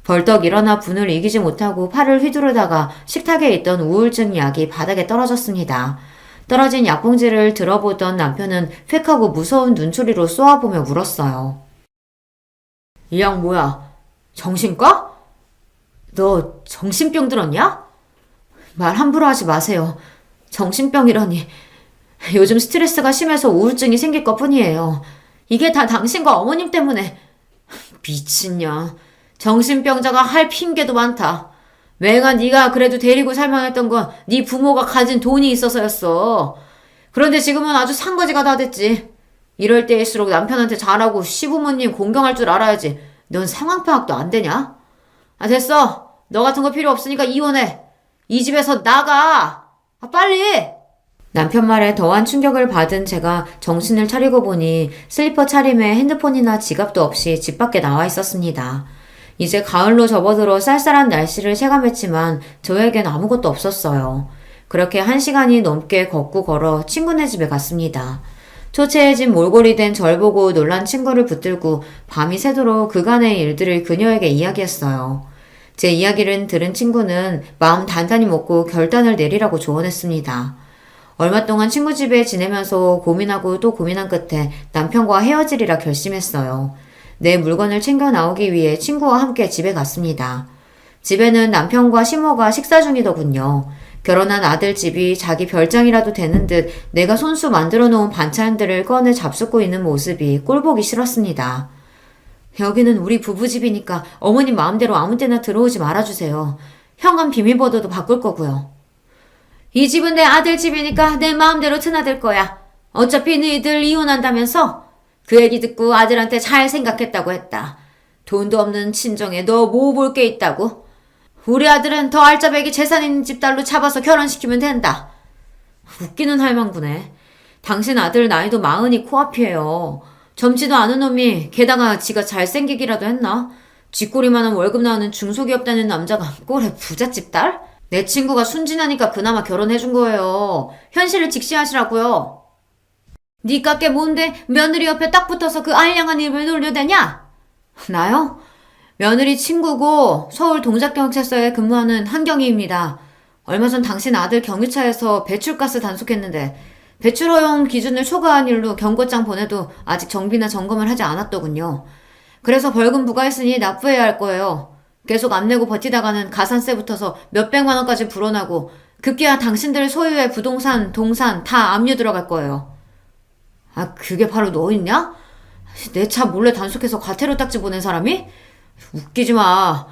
벌떡 일어나 분을 이기지 못하고 팔을 휘두르다가 식탁에 있던 우울증 약이 바닥에 떨어졌습니다. 떨어진 약봉지를 들어보던 남편은 휙하고 무서운 눈초리로 쏘아보며 물었어요. 이 양 뭐야? 정신과? 너 정신병 들었냐? 말 함부로 하지 마세요. 정신병이라니. 요즘 스트레스가 심해서 우울증이 생길 것뿐이에요. 이게 다 당신과 어머님 때문에. 미친년. 정신병자가 할 핑계도 많다. 맹아 네가 그래도 데리고 살만했던 건 네 부모가 가진 돈이 있어서였어. 그런데 지금은 아주 산거지가 다 됐지. 이럴 때일수록 남편한테 잘하고 시부모님 공경할 줄 알아야지. 넌 상황 파악도 안 되냐? 아 됐어. 너 같은 거 필요 없으니까 이혼해. 이 집에서 나가. 아 빨리. 남편 말에 더한 충격을 받은 제가 정신을 차리고 보니 슬리퍼 차림에 핸드폰이나 지갑도 없이 집 밖에 나와 있었습니다. 이제 가을로 접어들어 쌀쌀한 날씨를 체감했지만 저에겐 아무것도 없었어요. 그렇게 1시간이 넘게 걷고 걸어 친구네 집에 갔습니다. 초췌해진 몰골이 된 절 보고 놀란 친구를 붙들고 밤이 새도록 그간의 일들을 그녀에게 이야기했어요. 제 이야기를 들은 친구는 마음 단단히 먹고 결단을 내리라고 조언했습니다. 얼마 동안 친구 집에 지내면서 고민하고 또 고민한 끝에 남편과 헤어지리라 결심했어요. 내 물건을 챙겨 나오기 위해 친구와 함께 집에 갔습니다. 집에는 남편과 시모가 식사 중이더군요. 결혼한 아들 집이 자기 별장이라도 되는 듯 내가 손수 만들어 놓은 반찬들을 꺼내 잡숫고 있는 모습이 꼴보기 싫었습니다. 여기는 우리 부부집이니까 어머님 마음대로 아무 때나 들어오지 말아주세요. 현관 비밀번호도 바꿀 거고요. 이 집은 내 아들 집이니까 내 마음대로 드나들 거야. 어차피 너희들 이혼한다면서? 그 얘기 듣고 아들한테 잘 생각했다고 했다. 돈도 없는 친정에 너 뭐 볼 게 있다고? 우리 아들은 더 알짜배기 재산 있는 집 딸로 잡아서 결혼시키면 된다. 웃기는 할망구네. 당신 아들 나이도 40이 코앞이에요. 젊지도 않은 놈이 게다가 지가 잘생기기라도 했나? 쥐꼬리만한 월급 나오는 중소기업 다니는 남자가 꼴에 부잣집 딸? 내 친구가 순진하니까 그나마 결혼해준 거예요. 현실을 직시하시라고요. 니 깎게 뭔데 며느리 옆에 딱 붙어서 그 알량한 입을 놀려대냐? 나요? 며느리 친구고 서울 동작경찰서에 근무하는 한경희입니다. 얼마 전 당신 아들 경유차에서 배출가스 단속했는데 배출 허용 기준을 초과한 일로 경고장 보내도 아직 정비나 점검을 하지 않았더군요. 그래서 벌금 부과했으니 납부해야 할 거예요. 계속 안 내고 버티다가는 가산세 붙어서 몇백만 원까지 불어나고 급기야 당신들 소유의 부동산, 동산 다 압류 들어갈 거예요. 아 그게 바로 너있냐? 내 차 몰래 단속해서 과태료 딱지 보낸 사람이? 웃기지 마.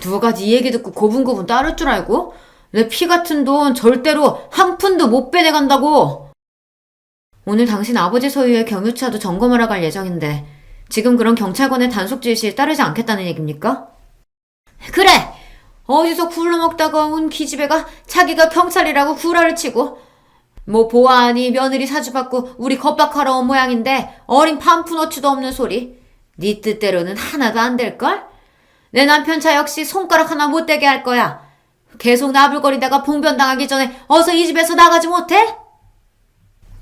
누가 네 얘기 듣고 고분고분 따를 줄 알고? 내 피 같은 돈 절대로 한 푼도 못 빼내간다고. 오늘 당신 아버지 소유의 경유차도 점검하러 갈 예정인데 지금 그런 경찰관의 단속 지시에 따르지 않겠다는 얘기입니까? 그래! 어디서 굴러먹다가 온 기집애가 자기가 경찰이라고 구라를 치고 뭐 보아하니 며느리 사주받고 우리 겁박하러 온 모양인데 어린 판푼어치도 없는 소리. 네 뜻대로는 하나도 안 될걸? 내 남편 차 역시 손가락 하나 못 대게 할 거야. 계속 나불거리다가 봉변당하기 전에 어서 이 집에서 나가지 못해?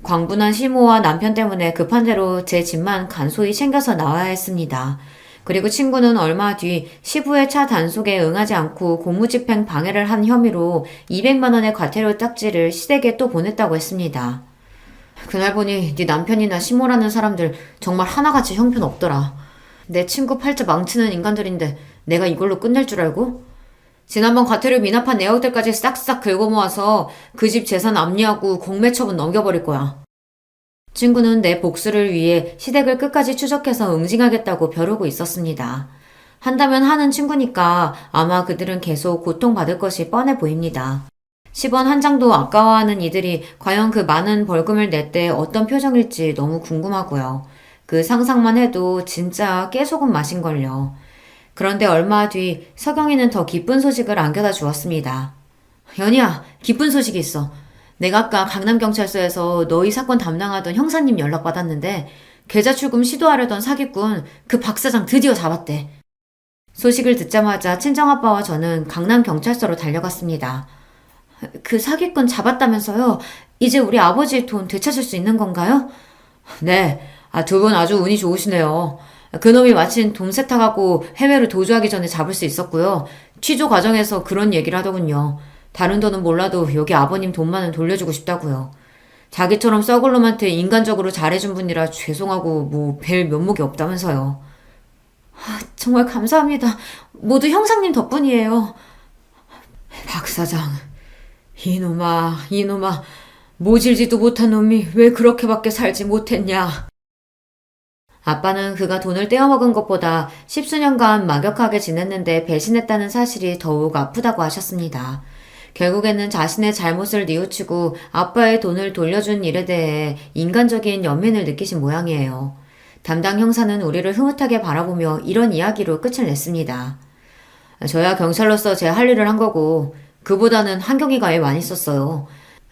광분한 시모와 남편 때문에 급한 대로 제 집만 간소히 챙겨서 나와야 했습니다. 그리고 친구는 얼마 뒤 시부의 차 단속에 응하지 않고 공무집행 방해를 한 혐의로 200만 원의 과태료 딱지를 시댁에 또 보냈다고 했습니다. 그날 보니 네 남편이나 시모라는 사람들 정말 하나같이 형편없더라. 내 친구 팔자 망치는 인간들인데 내가 이걸로 끝낼 줄 알고? 지난번 과태료 미납한 내역들까지 싹싹 긁어 모아서 그 집 재산 압류하고 공매 처분 넘겨버릴 거야. 친구는 내 복수를 위해 시댁을 끝까지 추적해서 응징하겠다고 벼르고 있었습니다. 한다면 하는 친구니까 아마 그들은 계속 고통받을 것이 뻔해 보입니다. 10원 한 장도 아까워하는 이들이 과연 그 많은 벌금을 낼 때 어떤 표정일지 너무 궁금하고요. 그 상상만 해도 진짜 깨소금 맛인걸요. 그런데 얼마 뒤 서경이는 더 기쁜 소식을 안겨다 주었습니다. 연희야, 기쁜 소식이 있어. 내가 아까 강남경찰서에서 너희 사건 담당하던 형사님 연락받았는데 계좌 출금 시도하려던 사기꾼 그 박 사장 드디어 잡았대. 소식을 듣자마자 친정아빠와 저는 강남경찰서로 달려갔습니다. 그 사기꾼 잡았다면서요? 이제 우리 아버지 돈 되찾을 수 있는 건가요? 네, 두 분 아주 운이 좋으시네요. 그놈이 마침 돈 세탁하고 해외로 도주하기 전에 잡을 수 있었고요. 취조 과정에서 그런 얘기를 하더군요. 다른 돈은 몰라도 여기 아버님 돈만은 돌려주고 싶다고요. 자기처럼 썩을 놈한테 인간적으로 잘해준 분이라 죄송하고 뭐 뵐 면목이 없다면서요. 정말 감사합니다. 모두 형사님 덕분이에요. 박 사장, 이놈아, 모질지도 못한 놈이 왜 그렇게밖에 살지 못했냐. 아빠는 그가 돈을 떼어먹은 것보다 십수년간 막역하게 지냈는데 배신했다는 사실이 더욱 아프다고 하셨습니다. 결국에는 자신의 잘못을 뉘우치고 아빠의 돈을 돌려준 일에 대해 인간적인 연민을 느끼신 모양이에요. 담당 형사는 우리를 흐뭇하게 바라보며 이런 이야기로 끝을 냈습니다. 저야 경찰로서 제 할 일을 한 거고 그보다는 한경이가 애 많이 썼어요.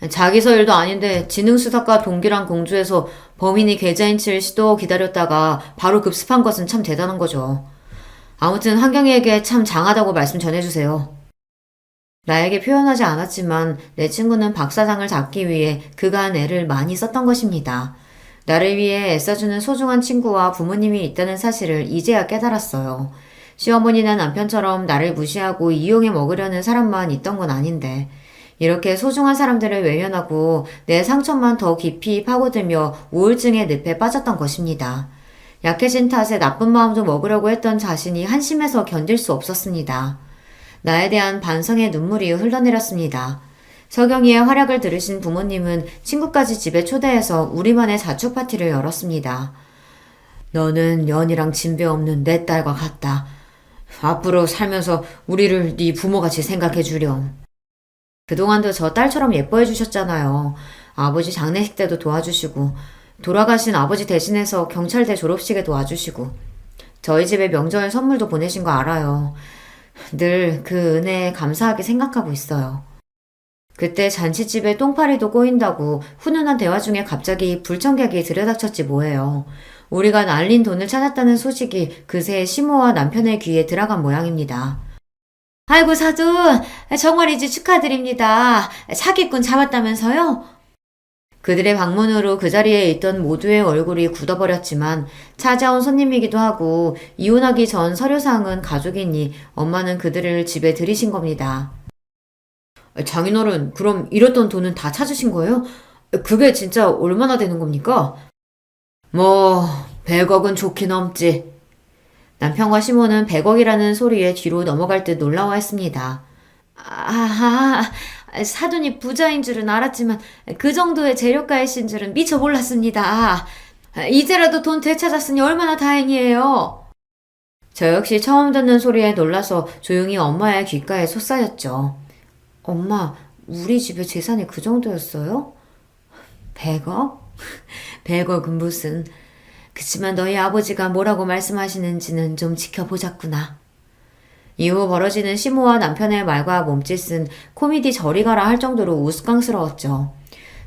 자기서 일도 아닌데 지능수사과 동기랑 공주해서 범인이 계좌인 칠 시도 기다렸다가 바로 급습한 것은 참 대단한 거죠. 아무튼 한경이에게 참 장하다고 말씀 전해주세요. 나에게 표현하지 않았지만 내 친구는 박 사장을 잡기 위해 그간 애를 많이 썼던 것입니다. 나를 위해 애써주는 소중한 친구와 부모님이 있다는 사실을 이제야 깨달았어요. 시어머니나 남편처럼 나를 무시하고 이용해 먹으려는 사람만 있던 건 아닌데 이렇게 소중한 사람들을 외면하고 내 상처만 더 깊이 파고들며 우울증의 늪에 빠졌던 것입니다. 약해진 탓에 나쁜 마음도 먹으려고 했던 자신이 한심해서 견딜 수 없었습니다. 나에 대한 반성의 눈물이 흘러내렸습니다. 서경이의 활약을 들으신 부모님은 친구까지 집에 초대해서 우리만의 자축 파티를 열었습니다. 너는 연이랑 진배 없는 내 딸과 같다. 앞으로 살면서 우리를 네 부모같이 생각해 주렴. 그동안도 저 딸처럼 예뻐해 주셨잖아요. 아버지 장례식 때도 도와주시고 돌아가신 아버지 대신해서 경찰대 졸업식에도 와주시고 저희 집에 명절 선물도 보내신 거 알아요. 늘 그 은혜에 감사하게 생각하고 있어요. 그때 잔치집에 똥파리도 꼬인다고 훈훈한 대화 중에 갑자기 불청객이 들여닥쳤지 뭐예요. 우리가 날린 돈을 찾았다는 소식이 그새 시모와 남편의 귀에 들어간 모양입니다. 아이고 사돈, 정말이지 축하드립니다. 사기꾼 잡았다면서요? 그들의 방문으로 그 자리에 있던 모두의 얼굴이 굳어버렸지만 찾아온 손님이기도 하고 이혼하기 전 서류상은 가족이니 엄마는 그들을 집에 들이신 겁니다. 장인어른, 그럼 잃었던 돈은 다 찾으신 거예요? 그게 진짜 얼마나 되는 겁니까? 100억은 좋게 넘지. 남편과 시모는 100억이라는 소리에 뒤로 넘어갈 듯 놀라워했습니다. 사돈이 부자인 줄은 알았지만 그 정도의 재료가이신 줄은 미처 몰랐습니다. 이제라도 돈 되찾았으니 얼마나 다행이에요. 저 역시 처음 듣는 소리에 놀라서 조용히 엄마의 귓가에 솟아였죠. 엄마, 우리 집에 재산이 그 정도였어요? 100억? 100억은 무슨... 그치만 너희 아버지가 뭐라고 말씀하시는지는 좀 지켜보자꾸나. 이후 벌어지는 시모와 남편의 말과 몸짓은 코미디 저리가라 할 정도로 우스꽝스러웠죠.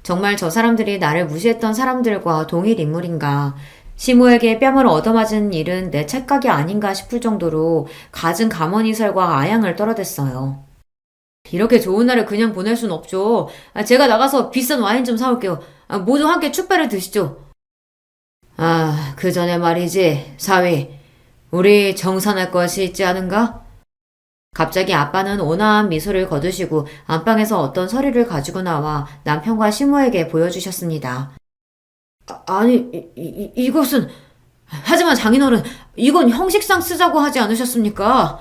정말 저 사람들이 나를 무시했던 사람들과 동일 인물인가. 시모에게 뺨을 얻어맞은 일은 내 착각이 아닌가 싶을 정도로 갖은 가머니설과 아양을 떨어댔어요. 이렇게 좋은 날을 그냥 보낼 순 없죠. 제가 나가서 비싼 와인 좀 사올게요. 모두 함께 축배를 드시죠. 그 전에 말이지, 사위. 우리 정산할 것이 있지 않은가? 갑자기 아빠는 온화한 미소를 거두시고 안방에서 어떤 서류를 가지고 나와 남편과 시모에게 보여주셨습니다. 이것은... 하지만 장인어른, 이건 형식상 쓰자고 하지 않으셨습니까?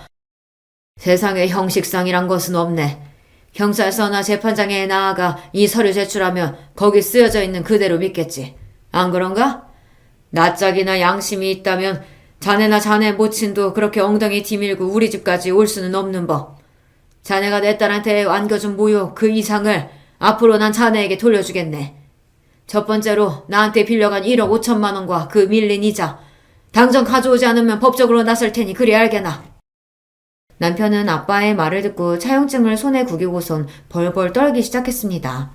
세상에 형식상이란 것은 없네. 경찰서나 재판장에 나아가 이 서류 제출하면 거기 쓰여져 있는 그대로 믿겠지. 안 그런가? 낯짝이나 양심이 있다면 자네나 자네 모친도 그렇게 엉덩이 뒤밀고 우리 집까지 올 수는 없는 법. 자네가 내 딸한테 안겨준 모욕 그 이상을 앞으로 난 자네에게 돌려주겠네. 첫 번째로 나한테 빌려간 1억 5천만 원과 그 밀린 이자. 당장 가져오지 않으면 법적으로 나설 테니 그리 알게나. 남편은 아빠의 말을 듣고 차용증을 손에 구기고선 벌벌 떨기 시작했습니다.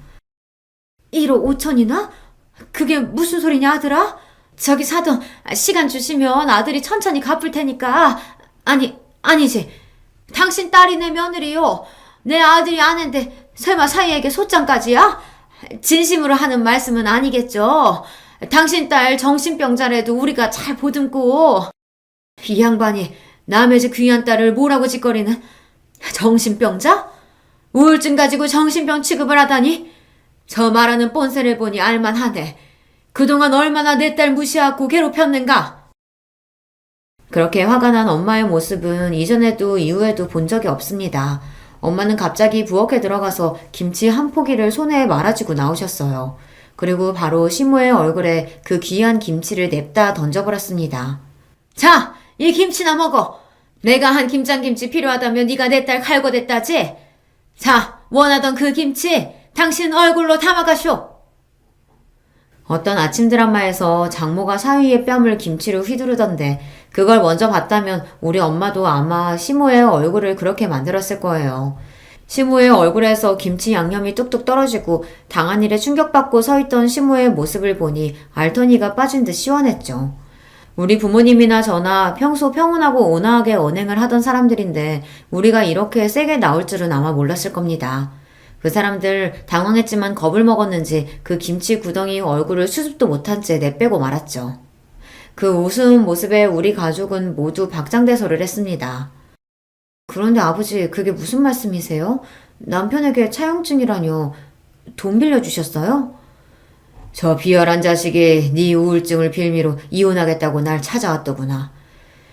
1억 5천이나? 그게 무슨 소리냐 아들아? 저기 사돈, 시간 주시면 아들이 천천히 갚을 테니까. 아니지. 당신 딸이 내 며느리요. 내 아들이 아는데 설마 사위에게 소장까지야? 진심으로 하는 말씀은 아니겠죠. 당신 딸 정신병자라도 우리가 잘 보듬고. 이 양반이 남의 집 귀한 딸을 뭐라고 짓거리는. 정신병자? 우울증 가지고 정신병 취급을 하다니? 저 말하는 뻔세를 보니 알만하네. 그동안 얼마나 내 딸 무시하고 괴롭혔는가? 그렇게 화가 난 엄마의 모습은 이전에도 이후에도 본 적이 없습니다. 엄마는 갑자기 부엌에 들어가서 김치 한 포기를 손에 말아쥐고 나오셨어요. 그리고 바로 시모의 얼굴에 그 귀한 김치를 냅다 던져버렸습니다. 자, 이 김치나 먹어. 내가 한 김장김치 필요하다면 네가 내 딸 갈궈댔다지? 자, 원하던 그 김치 당신 얼굴로 담아가쇼. 어떤 아침 드라마에서 장모가 사위의 뺨을 김치로 휘두르던데 그걸 먼저 봤다면 우리 엄마도 아마 시모의 얼굴을 그렇게 만들었을 거예요. 시모의 얼굴에서 김치 양념이 뚝뚝 떨어지고 당한 일에 충격받고 서있던 시모의 모습을 보니 알토니가 빠진 듯 시원했죠. 우리 부모님이나 저나 평소 평온하고 온화하게 언행을 하던 사람들인데 우리가 이렇게 세게 나올 줄은 아마 몰랐을 겁니다. 그 사람들 당황했지만 겁을 먹었는지 그 김치 구덩이 얼굴을 수습도 못한 채 내빼고 말았죠. 그 우스운 모습에 우리 가족은 모두 박장대소를 했습니다. 그런데 아버지, 그게 무슨 말씀이세요? 남편에게 차용증이라뇨. 돈 빌려주셨어요? 저 비열한 자식이 네 우울증을 빌미로 이혼하겠다고 날 찾아왔더구나.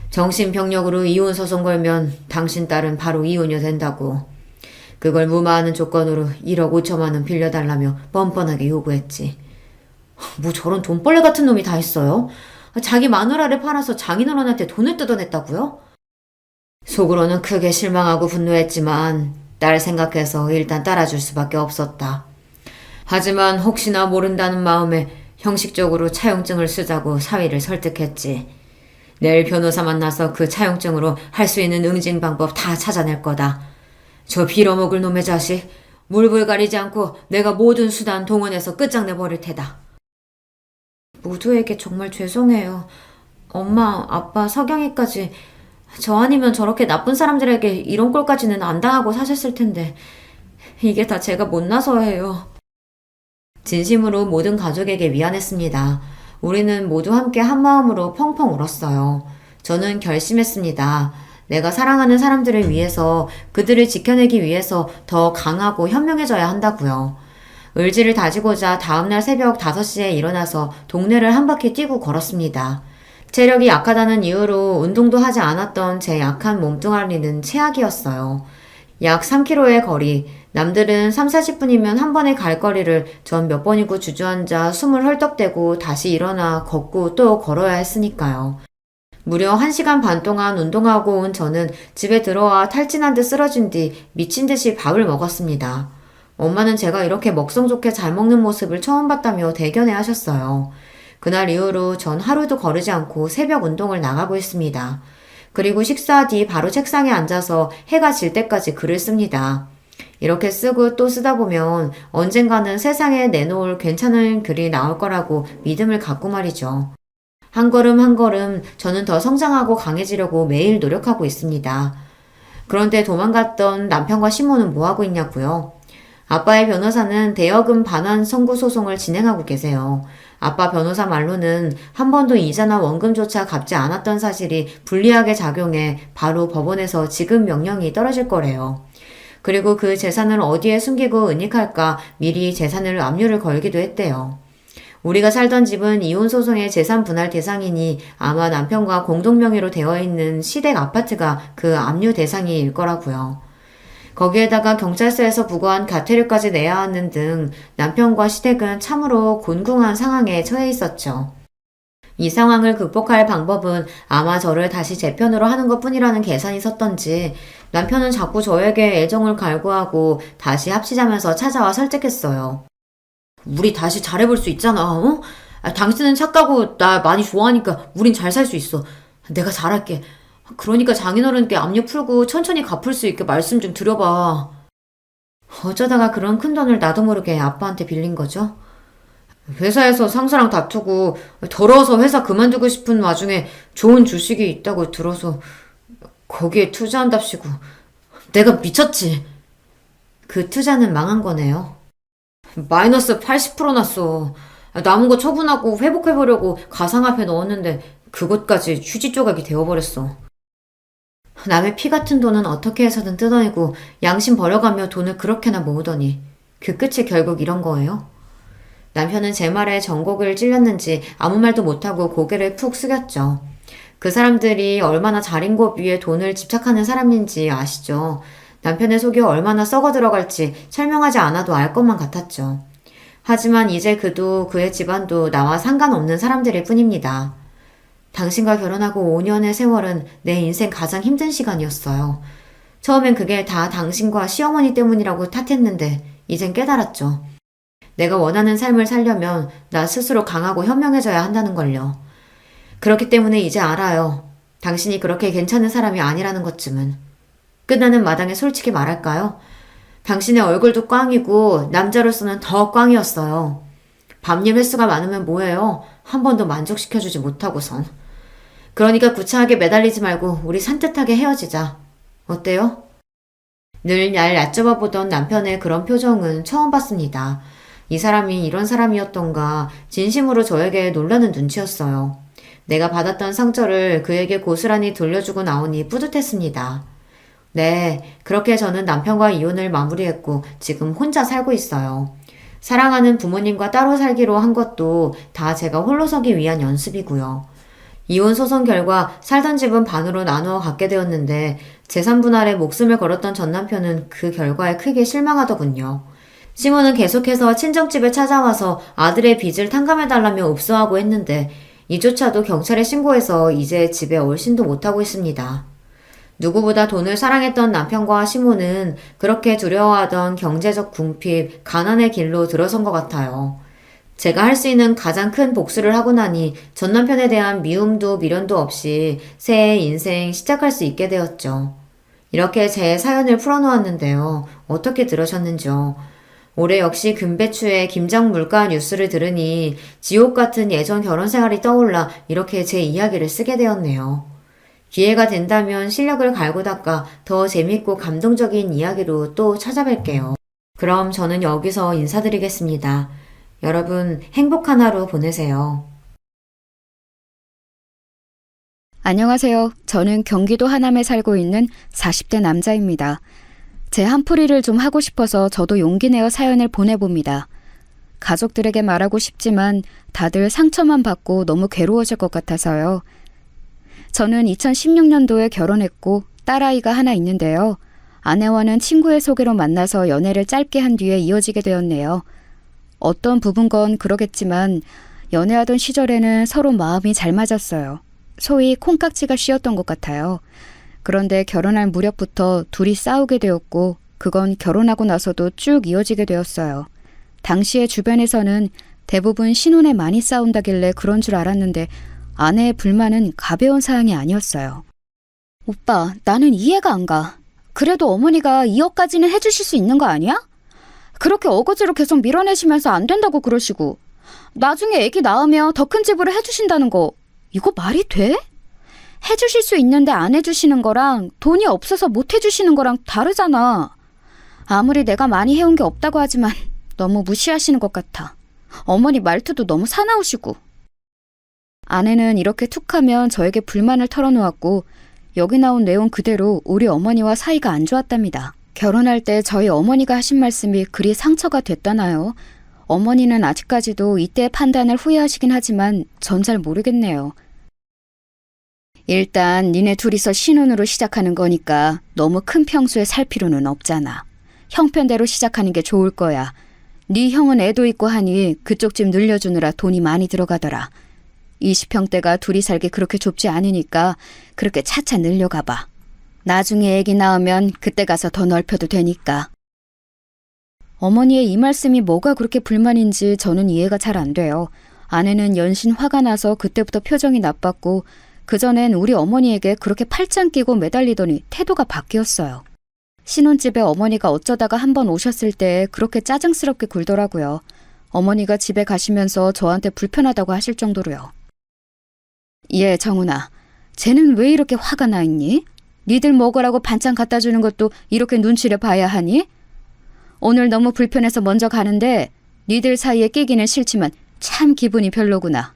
정신병력으로 이혼 소송 걸면 당신 딸은 바로 이혼이 된다고. 그걸 무마하는 조건으로 1억 5천만 원 빌려달라며 뻔뻔하게 요구했지. 뭐 저런 돈벌레 같은 놈이 다 있어요? 자기 마누라를 팔아서 장인어른한테 돈을 뜯어냈다고요? 속으로는 크게 실망하고 분노했지만 딸 생각해서 일단 따라줄 수밖에 없었다. 하지만 혹시나 모른다는 마음에 형식적으로 차용증을 쓰자고 사위를 설득했지. 내일 변호사 만나서 그 차용증으로 할 수 있는 응징 방법 다 찾아낼 거다. 저 빌어먹을 놈의 자식, 물불 가리지 않고 내가 모든 수단 동원해서 끝장내버릴 테다. 모두에게 정말 죄송해요. 엄마, 아빠, 석영이까지. 저 아니면 저렇게 나쁜 사람들에게 이런 꼴까지는 안 당하고 사셨을 텐데 이게 다 제가 못나서예요. 진심으로 모든 가족에게 미안했습니다. 우리는 모두 함께 한마음으로 펑펑 울었어요. 저는 결심했습니다. 내가 사랑하는 사람들을 위해서, 그들을 지켜내기 위해서 더 강하고 현명해져야 한다고요. 의지를 다지고자 다음날 새벽 5시에 일어나서 동네를 한 바퀴 뛰고 걸었습니다. 체력이 약하다는 이유로 운동도 하지 않았던 제 약한 몸뚱아리는 최악이었어요. 약 3km의 거리, 남들은 3, 40분이면 한 번에 갈 거리를 전 몇 번이고 주저앉아 숨을 헐떡대고 다시 일어나 걷고 또 걸어야 했으니까요. 무려 1시간 반 동안 운동하고 온 저는 집에 들어와 탈진한 듯 쓰러진 뒤 미친 듯이 밥을 먹었습니다. 엄마는 제가 이렇게 먹성 좋게 잘 먹는 모습을 처음 봤다며 대견해 하셨어요. 그날 이후로 전 하루도 거르지 않고 새벽 운동을 나가고 있습니다. 그리고 식사 뒤 바로 책상에 앉아서 해가 질 때까지 글을 씁니다. 이렇게 쓰고 또 쓰다 보면 언젠가는 세상에 내놓을 괜찮은 글이 나올 거라고 믿음을 갖고 말이죠. 한 걸음 한 걸음 저는 더 성장하고 강해지려고 매일 노력하고 있습니다. 그런데 도망갔던 남편과 시모는 뭐하고 있냐고요? 아빠의 변호사는 대여금 반환 선고 소송을 진행하고 계세요. 아빠 변호사 말로는 한 번도 이자나 원금조차 갚지 않았던 사실이 불리하게 작용해 바로 법원에서 지급 명령이 떨어질 거래요. 그리고 그 재산을 어디에 숨기고 은닉할까 미리 재산을 압류를 걸기도 했대요. 우리가 살던 집은 이혼소송의 재산 분할 대상이니 아마 남편과 공동명의로 되어 있는 시댁 아파트가 그 압류 대상일 거라고요. 거기에다가 경찰서에서 부과한 가태료까지 내야 하는 등 남편과 시댁은 참으로 곤궁한 상황에 처해 있었죠. 이 상황을 극복할 방법은 아마 저를 다시 제 편으로 하는 것뿐이라는 계산이 섰던지 남편은 자꾸 저에게 애정을 갈구하고 다시 합치자면서 찾아와 설득했어요. 우리 다시 잘해볼 수 있잖아, 어? 당신은 착하고 나 많이 좋아하니까 우린 잘 살 수 있어. 내가 잘할게. 그러니까 장인어른께 압력 풀고 천천히 갚을 수 있게 말씀 좀 드려봐. 어쩌다가 그런 큰 돈을 나도 모르게 아빠한테 빌린 거죠? 회사에서 상사랑 다투고 더러워서 회사 그만두고 싶은 와중에 좋은 주식이 있다고 들어서 거기에 투자한답시고 내가 미쳤지. 그 투자는 망한 거네요. 마이너스 80% 났어. 남은 거 처분하고 회복해보려고 가상화폐 넣었는데 그것까지 휴지 조각이 되어버렸어. 남의 피 같은 돈은 어떻게 해서든 뜯어내고 양심 버려가며 돈을 그렇게나 모으더니 그 끝이 결국 이런 거예요? 남편은 제 말에 전곡을 찔렸는지 아무 말도 못하고 고개를 푹 숙였죠. 그 사람들이 얼마나 자린고 위에 돈을 집착하는 사람인지 아시죠? 남편의 속이 얼마나 썩어 들어갈지 설명하지 않아도 알 것만 같았죠. 하지만 이제 그도 그의 집안도 나와 상관없는 사람들일 뿐입니다. 당신과 결혼하고 5년의 세월은 내 인생 가장 힘든 시간이었어요. 처음엔 그게 다 당신과 시어머니 때문이라고 탓했는데 이젠 깨달았죠. 내가 원하는 삶을 살려면 나 스스로 강하고 현명해져야 한다는 걸요. 그렇기 때문에 이제 알아요. 당신이 그렇게 괜찮은 사람이 아니라는 것쯤은. 끝나는 마당에 솔직히 말할까요? 당신의 얼굴도 꽝이고 남자로서는 더 꽝이었어요. 밤일 횟수가 많으면 뭐해요? 한 번도 만족시켜주지 못하고선. 그러니까 구차하게 매달리지 말고 우리 산뜻하게 헤어지자. 어때요? 늘 날 얕잡아 보던 남편의 그런 표정은 처음 봤습니다. 이 사람이 이런 사람이었던가 진심으로 저에게 놀라는 눈치였어요. 내가 받았던 상처를 그에게 고스란히 돌려주고 나오니 뿌듯했습니다. 네, 그렇게 저는 남편과 이혼을 마무리했고 지금 혼자 살고 있어요. 사랑하는 부모님과 따로 살기로 한 것도 다 제가 홀로 서기 위한 연습이고요. 이혼 소송 결과 살던 집은 반으로 나누어 갖게 되었는데 재산 분할에 목숨을 걸었던 전 남편은 그 결과에 크게 실망하더군요. 시모는 계속해서 친정집에 찾아와서 아들의 빚을 탕감해달라며 읍소하고 했는데 이조차도 경찰에 신고해서 이제 집에 얼씬도 못하고 있습니다. 누구보다 돈을 사랑했던 남편과 시모는 그렇게 두려워하던 경제적 궁핍, 가난의 길로 들어선 것 같아요. 제가 할 수 있는 가장 큰 복수를 하고 나니 전 남편에 대한 미움도 미련도 없이 새 인생 시작할 수 있게 되었죠. 이렇게 제 사연을 풀어놓았는데요. 어떻게 들으셨는지요? 올해 역시 금배추의 김장 물가 뉴스를 들으니 지옥 같은 예전 결혼 생활이 떠올라 이렇게 제 이야기를 쓰게 되었네요. 기회가 된다면 실력을 갈고 닦아 더 재밌고 감동적인 이야기로 또 찾아뵐게요. 그럼 저는 여기서 인사드리겠습니다. 여러분 행복한 하루 보내세요. 안녕하세요. 저는 경기도 하남에 살고 있는 40대 남자입니다. 제 한풀이를 좀 하고 싶어서 저도 용기 내어 사연을 보내봅니다. 가족들에게 말하고 싶지만 다들 상처만 받고 너무 괴로워질 것 같아서요. 저는 2016년도에 결혼했고 딸아이가 하나 있는데요. 아내와는 친구의 소개로 만나서 연애를 짧게 한 뒤에 이어지게 되었네요. 어떤 부분건 그러겠지만 연애하던 시절에는 서로 마음이 잘 맞았어요. 소위 콩깍지가 씌었던 것 같아요. 그런데 결혼할 무렵부터 둘이 싸우게 되었고 그건 결혼하고 나서도 쭉 이어지게 되었어요. 당시에 주변에서는 대부분 신혼에 많이 싸운다길래 그런 줄 알았는데 아내의 불만은 가벼운 사항이 아니었어요. 오빠, 나는 이해가 안 가. 그래도 어머니가 2억까지는 해주실 수 있는 거 아니야? 그렇게 어거지로 계속 밀어내시면서 안 된다고 그러시고 나중에 애기 낳으면 더 큰 집으로 해주신다는 거 이거 말이 돼? 해주실 수 있는데 안 해주시는 거랑 돈이 없어서 못 해주시는 거랑 다르잖아. 아무리 내가 많이 해온 게 없다고 하지만 너무 무시하시는 것 같아. 어머니 말투도 너무 사나우시고. 아내는 이렇게 툭하면 저에게 불만을 털어놓았고 여기 나온 내용 그대로 우리 어머니와 사이가 안 좋았답니다. 결혼할 때 저희 어머니가 하신 말씀이 그리 상처가 됐다나요? 어머니는 아직까지도 이때의 판단을 후회하시긴 하지만 전 잘 모르겠네요. 일단 니네 둘이서 신혼으로 시작하는 거니까 너무 큰 평수에 살 필요는 없잖아. 형편대로 시작하는 게 좋을 거야. 네 형은 애도 있고 하니 그쪽 집 늘려주느라 돈이 많이 들어가더라. 20평대가 둘이 살기 그렇게 좁지 않으니까 그렇게 차차 늘려가봐. 나중에 애기 낳으면 그때 가서 더 넓혀도 되니까. 어머니의 이 말씀이 뭐가 그렇게 불만인지 저는 이해가 잘 안 돼요. 아내는 연신 화가 나서 그때부터 표정이 나빴고 그전엔 우리 어머니에게 그렇게 팔짱 끼고 매달리더니 태도가 바뀌었어요. 신혼집에 어머니가 어쩌다가 한번 오셨을 때 그렇게 짜증스럽게 굴더라고요. 어머니가 집에 가시면서 저한테 불편하다고 하실 정도로요. 예, 정훈아. 쟤는 왜 이렇게 화가 나 있니? 니들 먹으라고 반찬 갖다 주는 것도 이렇게 눈치를 봐야 하니? 오늘 너무 불편해서 먼저 가는데 니들 사이에 끼기는 싫지만 참 기분이 별로구나.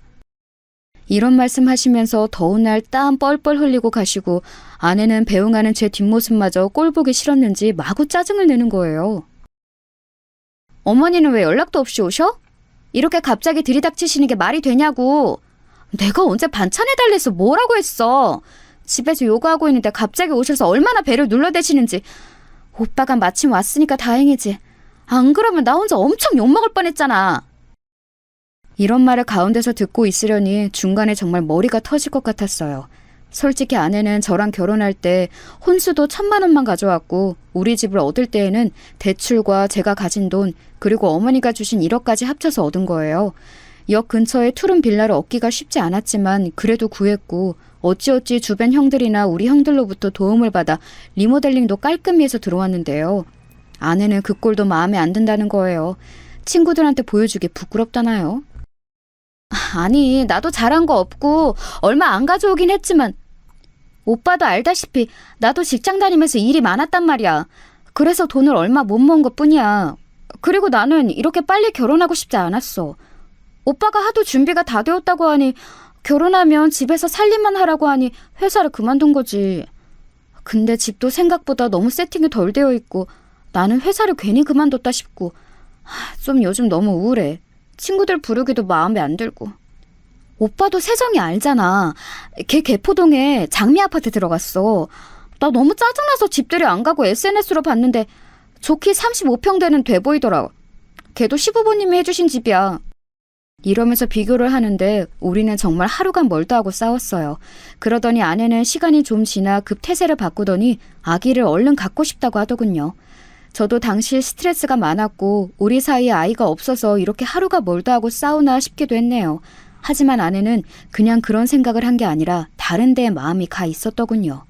이런 말씀 하시면서 더운 날 땀 뻘뻘 흘리고 가시고 아내는 배웅하는 제 뒷모습마저 꼴보기 싫었는지 마구 짜증을 내는 거예요. 어머니는 왜 연락도 없이 오셔? 이렇게 갑자기 들이닥치시는 게 말이 되냐고. 내가 언제 반찬해달래서 뭐라고 했어. 집에서 요가하고 있는데 갑자기 오셔서 얼마나 배를 눌러대시는지. 오빠가 마침 왔으니까 다행이지. 안 그러면 나 혼자 엄청 욕먹을 뻔했잖아. 이런 말을 가운데서 듣고 있으려니 중간에 정말 머리가 터질 것 같았어요. 솔직히 아내는 저랑 결혼할 때 혼수도 1,000만 원만 가져왔고 우리 집을 얻을 때에는 대출과 제가 가진 돈 그리고 어머니가 주신 1억까지 합쳐서 얻은 거예요. 역 근처에 투룸 빌라를 얻기가 쉽지 않았지만 그래도 구했고 어찌어찌 주변 형들이나 우리 형들로부터 도움을 받아 리모델링도 깔끔히 해서 들어왔는데요. 아내는 그 꼴도 마음에 안 든다는 거예요. 친구들한테 보여주기 부끄럽다나요? 아니, 나도 잘한 거 없고 얼마 안 가져오긴 했지만 오빠도 알다시피 나도 직장 다니면서 일이 많았단 말이야. 그래서 돈을 얼마 못 모은 것뿐이야. 그리고 나는 이렇게 빨리 결혼하고 싶지 않았어. 오빠가 하도 준비가 다 되었다고 하니 결혼하면 집에서 살림만 하라고 하니 회사를 그만둔 거지. 근데 집도 생각보다 너무 세팅이 덜 되어 있고 나는 회사를 괜히 그만뒀다 싶고 좀 요즘 너무 우울해. 친구들 부르기도 마음에 안 들고. 오빠도 세정이 알잖아. 걔 개포동에 장미 아파트 들어갔어. 나 너무 짜증나서 집들이 안 가고 SNS로 봤는데 좋게 35평 되는 돼 보이더라. 걔도 시부모님이 해주신 집이야. 이러면서 비교를 하는데 우리는 정말 하루가 멀다 하고 싸웠어요. 그러더니 아내는 시간이 좀 지나 급 태세를 바꾸더니 아기를 얼른 갖고 싶다고 하더군요. 저도 당시 스트레스가 많았고 우리 사이에 아이가 없어서 이렇게 하루가 멀다 하고 싸우나 싶기도 했네요. 하지만 아내는 그냥 그런 생각을 한 게 아니라 다른 데에 마음이 가 있었더군요.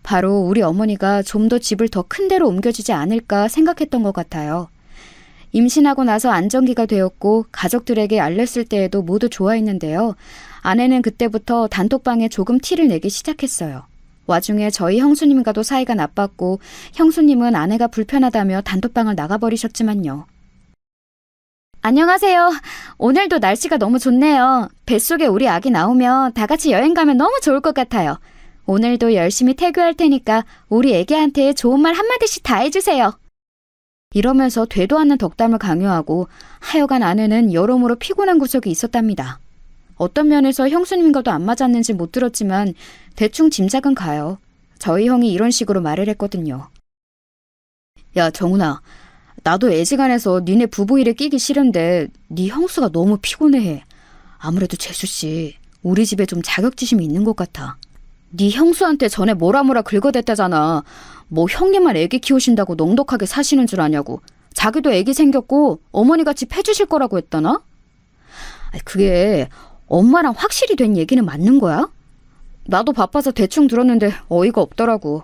바로 우리 어머니가 좀 더 집을 더 큰 데로 옮겨주지 않을까 생각했던 것 같아요. 임신하고 나서 안정기가 되었고 가족들에게 알렸을 때에도 모두 좋아했는데요. 아내는 그때부터 단톡방에 조금 티를 내기 시작했어요. 와중에 저희 형수님과도 사이가 나빴고 형수님은 아내가 불편하다며 단톡방을 나가버리셨지만요. 안녕하세요. 오늘도 날씨가 너무 좋네요. 뱃속에 우리 아기 나오면 다 같이 여행 가면 너무 좋을 것 같아요. 오늘도 열심히 태교할 테니까 우리 애기한테 좋은 말 한마디씩 다 해주세요. 이러면서 되도 않는 덕담을 강요하고 하여간 아내는 여러모로 피곤한 구석이 있었답니다. 어떤 면에서 형수님과도 안 맞았는지 못 들었지만 대충 짐작은 가요. 저희 형이 이런 식으로 말을 했거든요. 야, 정훈아. 나도 애지간해서 니네 부부 일에 끼기 싫은데 네 형수가 너무 피곤해해. 아무래도 재수씨, 우리 집에 좀 자격지심이 있는 것 같아. 네 형수한테 전에 뭐라 긁어댔다잖아. 뭐 형님만 애기 키우신다고 넉넉하게 사시는 줄 아냐고. 자기도 애기 생겼고 어머니같이 패주실 거라고 했다나? 그게 엄마랑 확실히 된 얘기는 맞는 거야? 나도 바빠서 대충 들었는데 어이가 없더라고.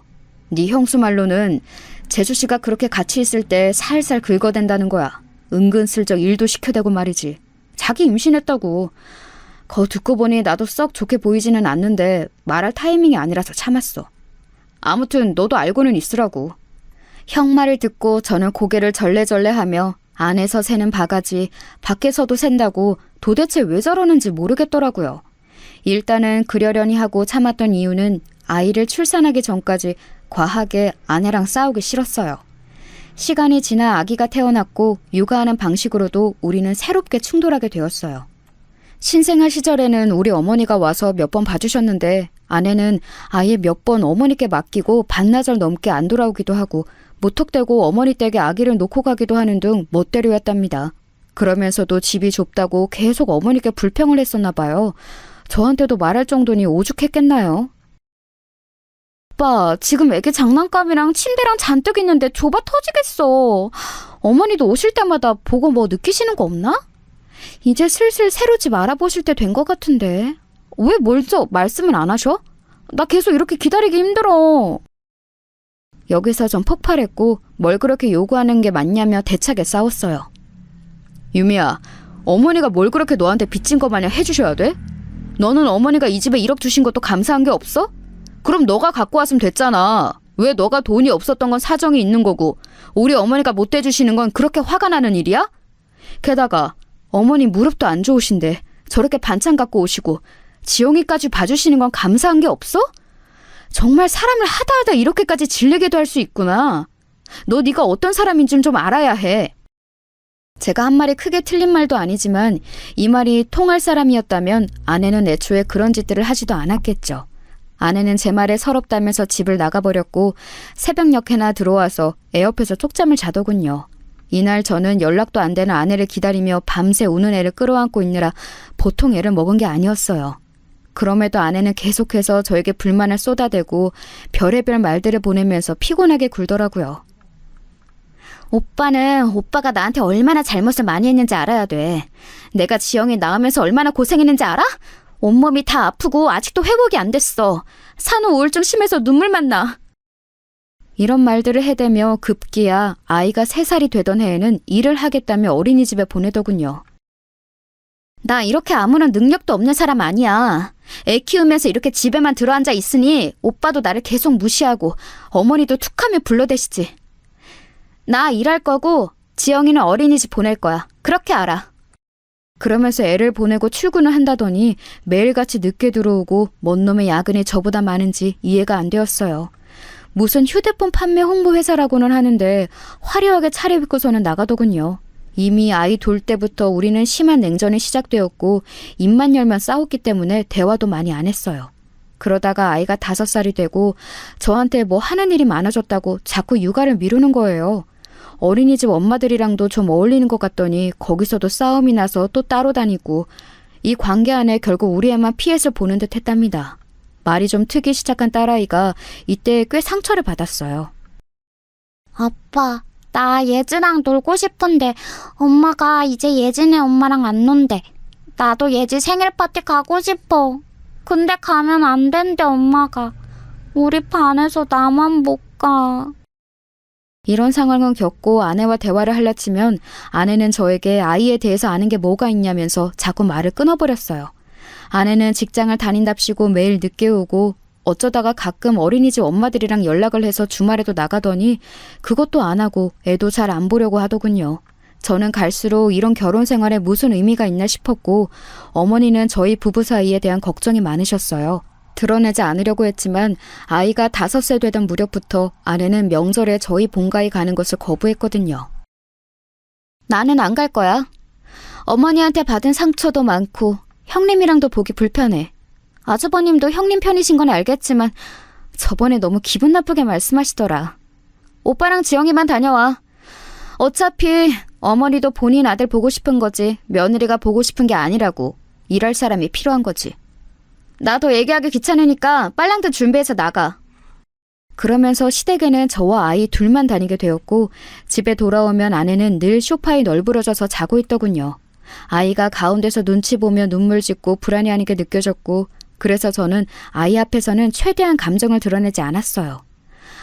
네 형수 말로는 재수씨가 그렇게 같이 있을 때 살살 긁어댄다는 거야. 은근슬쩍 일도 시켜대고 말이지. 자기 임신했다고. 거 듣고 보니 나도 썩 좋게 보이지는 않는데 말할 타이밍이 아니라서 참았어. 아무튼 너도 알고는 있으라고. 형 말을 듣고 저는 고개를 절레절레하며 안에서 새는 바가지, 밖에서도 샌다고 도대체 왜 저러는지 모르겠더라고요. 일단은 그러려니 하고 참았던 이유는 아이를 출산하기 전까지 과하게 아내랑 싸우기 싫었어요. 시간이 지나 아기가 태어났고 육아하는 방식으로도 우리는 새롭게 충돌하게 되었어요. 신생아 시절에는 우리 어머니가 와서 몇 번 봐주셨는데 아내는 아예 몇 번 어머니께 맡기고 반나절 넘게 안 돌아오기도 하고 무턱대고 어머니 댁에 아기를 놓고 가기도 하는 등 멋대로였답니다. 그러면서도 집이 좁다고 계속 어머니께 불평을 했었나 봐요. 저한테도 말할 정도니 오죽했겠나요? 오빠, 지금 애기 장난감이랑 침대랑 잔뜩 있는데 좁아 터지겠어. 어머니도 오실 때마다 보고 뭐 느끼시는 거 없나? 이제 슬슬 새로 집 알아보실 때 된 것 같은데. 왜 멀쩡 말씀을 안 하셔? 나 계속 이렇게 기다리기 힘들어. 여기서 전 폭발했고 뭘 그렇게 요구하는 게 맞냐며 대차게 싸웠어요. 유미야, 어머니가 뭘 그렇게 너한테 빚진 거 마냥 해주셔야 돼? 너는 어머니가 이 집에 1억 주신 것도 감사한 게 없어? 그럼 너가 갖고 왔으면 됐잖아. 왜 너가 돈이 없었던 건 사정이 있는 거고 우리 어머니가 못 대주시는 건 그렇게 화가 나는 일이야? 게다가 어머니 무릎도 안 좋으신데 저렇게 반찬 갖고 오시고 지영이까지 봐주시는 건 감사한 게 없어? 정말 사람을 하다 이렇게까지 질리게도 할 수 있구나. 너 네가 어떤 사람인 줄 좀 알아야 해. 제가 한 말이 크게 틀린 말도 아니지만 이 말이 통할 사람이었다면 아내는 애초에 그런 짓들을 하지도 않았겠죠. 아내는 제 말에 서럽다면서 집을 나가버렸고 새벽녘에나 들어와서 애 옆에서 쪽잠을 자더군요. 이날 저는 연락도 안 되는 아내를 기다리며 밤새 우는 애를 끌어안고 있느라 보통 애를 먹은 게 아니었어요. 그럼에도 아내는 계속해서 저에게 불만을 쏟아대고 별의별 말들을 보내면서 피곤하게 굴더라고요. 오빠는 오빠가 나한테 얼마나 잘못을 많이 했는지 알아야 돼. 내가 지영이 낳으면서 얼마나 고생했는지 알아? 온몸이 다 아프고 아직도 회복이 안 됐어. 산후 우울증 심해서 눈물만 나. 이런 말들을 해대며 급기야 아이가 3살이 되던 해에는 일을 하겠다며 어린이집에 보내더군요. 나 이렇게 아무런 능력도 없는 사람 아니야. 애 키우면서 이렇게 집에만 들어앉아 있으니 오빠도 나를 계속 무시하고 어머니도 툭하면 불러대시지. 나 일할 거고 지영이는 어린이집 보낼 거야. 그렇게 알아. 그러면서 애를 보내고 출근을 한다더니 매일같이 늦게 들어오고 뭔 놈의 야근이 저보다 많은지 이해가 안 되었어요. 무슨 휴대폰 판매 홍보 회사라고는 하는데 화려하게 차려입고서는 나가더군요. 이미 아이 돌 때부터 우리는 심한 냉전이 시작되었고 입만 열면 싸웠기 때문에 대화도 많이 안 했어요. 그러다가 아이가 5살이 되고 저한테 뭐 하는 일이 많아졌다고 자꾸 육아를 미루는 거예요. 어린이집 엄마들이랑도 좀 어울리는 것 같더니 거기서도 싸움이 나서 또 따로 다니고 이 관계 안에 결국 우리 애만 피해서 보는 듯 했답니다. 말이 좀 트기 시작한 딸아이가 이때 꽤 상처를 받았어요. 아빠, 나 예지랑 놀고 싶은데 엄마가 이제 예진의 엄마랑 안 논대. 나도 예지 생일 파티 가고 싶어. 근데 가면 안 된대, 엄마가. 우리 반에서 나만 못 가. 이런 상황을 겪고 아내와 대화를 하려치면 아내는 저에게 아이에 대해서 아는 게 뭐가 있냐면서 자꾸 말을 끊어버렸어요. 아내는 직장을 다닌답시고 매일 늦게 오고 어쩌다가 가끔 어린이집 엄마들이랑 연락을 해서 주말에도 나가더니 그것도 안 하고 애도 잘 안 보려고 하더군요. 저는 갈수록 이런 결혼 생활에 무슨 의미가 있나 싶었고 어머니는 저희 부부 사이에 대한 걱정이 많으셨어요. 드러내지 않으려고 했지만 아이가 5살 되던 무렵부터 아내는 명절에 저희 본가에 가는 것을 거부했거든요. 나는 안 갈 거야. 어머니한테 받은 상처도 많고 형님이랑도 보기 불편해. 아주버님도 형님 편이신 건 알겠지만 저번에 너무 기분 나쁘게 말씀하시더라. 오빠랑 지영이만 다녀와. 어차피 어머니도 본인 아들 보고 싶은 거지 며느리가 보고 싶은 게 아니라고. 일할 사람이 필요한 거지. 나도 얘기하기 귀찮으니까 빨랑들 준비해서 나가. 그러면서 시댁에는 저와 아이 둘만 다니게 되었고 집에 돌아오면 아내는 늘 소파에 널브러져서 자고 있더군요. 아이가 가운데서 눈치 보며 눈물 짓고 불안해하는 게 느껴졌고 그래서 저는 아이 앞에서는 최대한 감정을 드러내지 않았어요.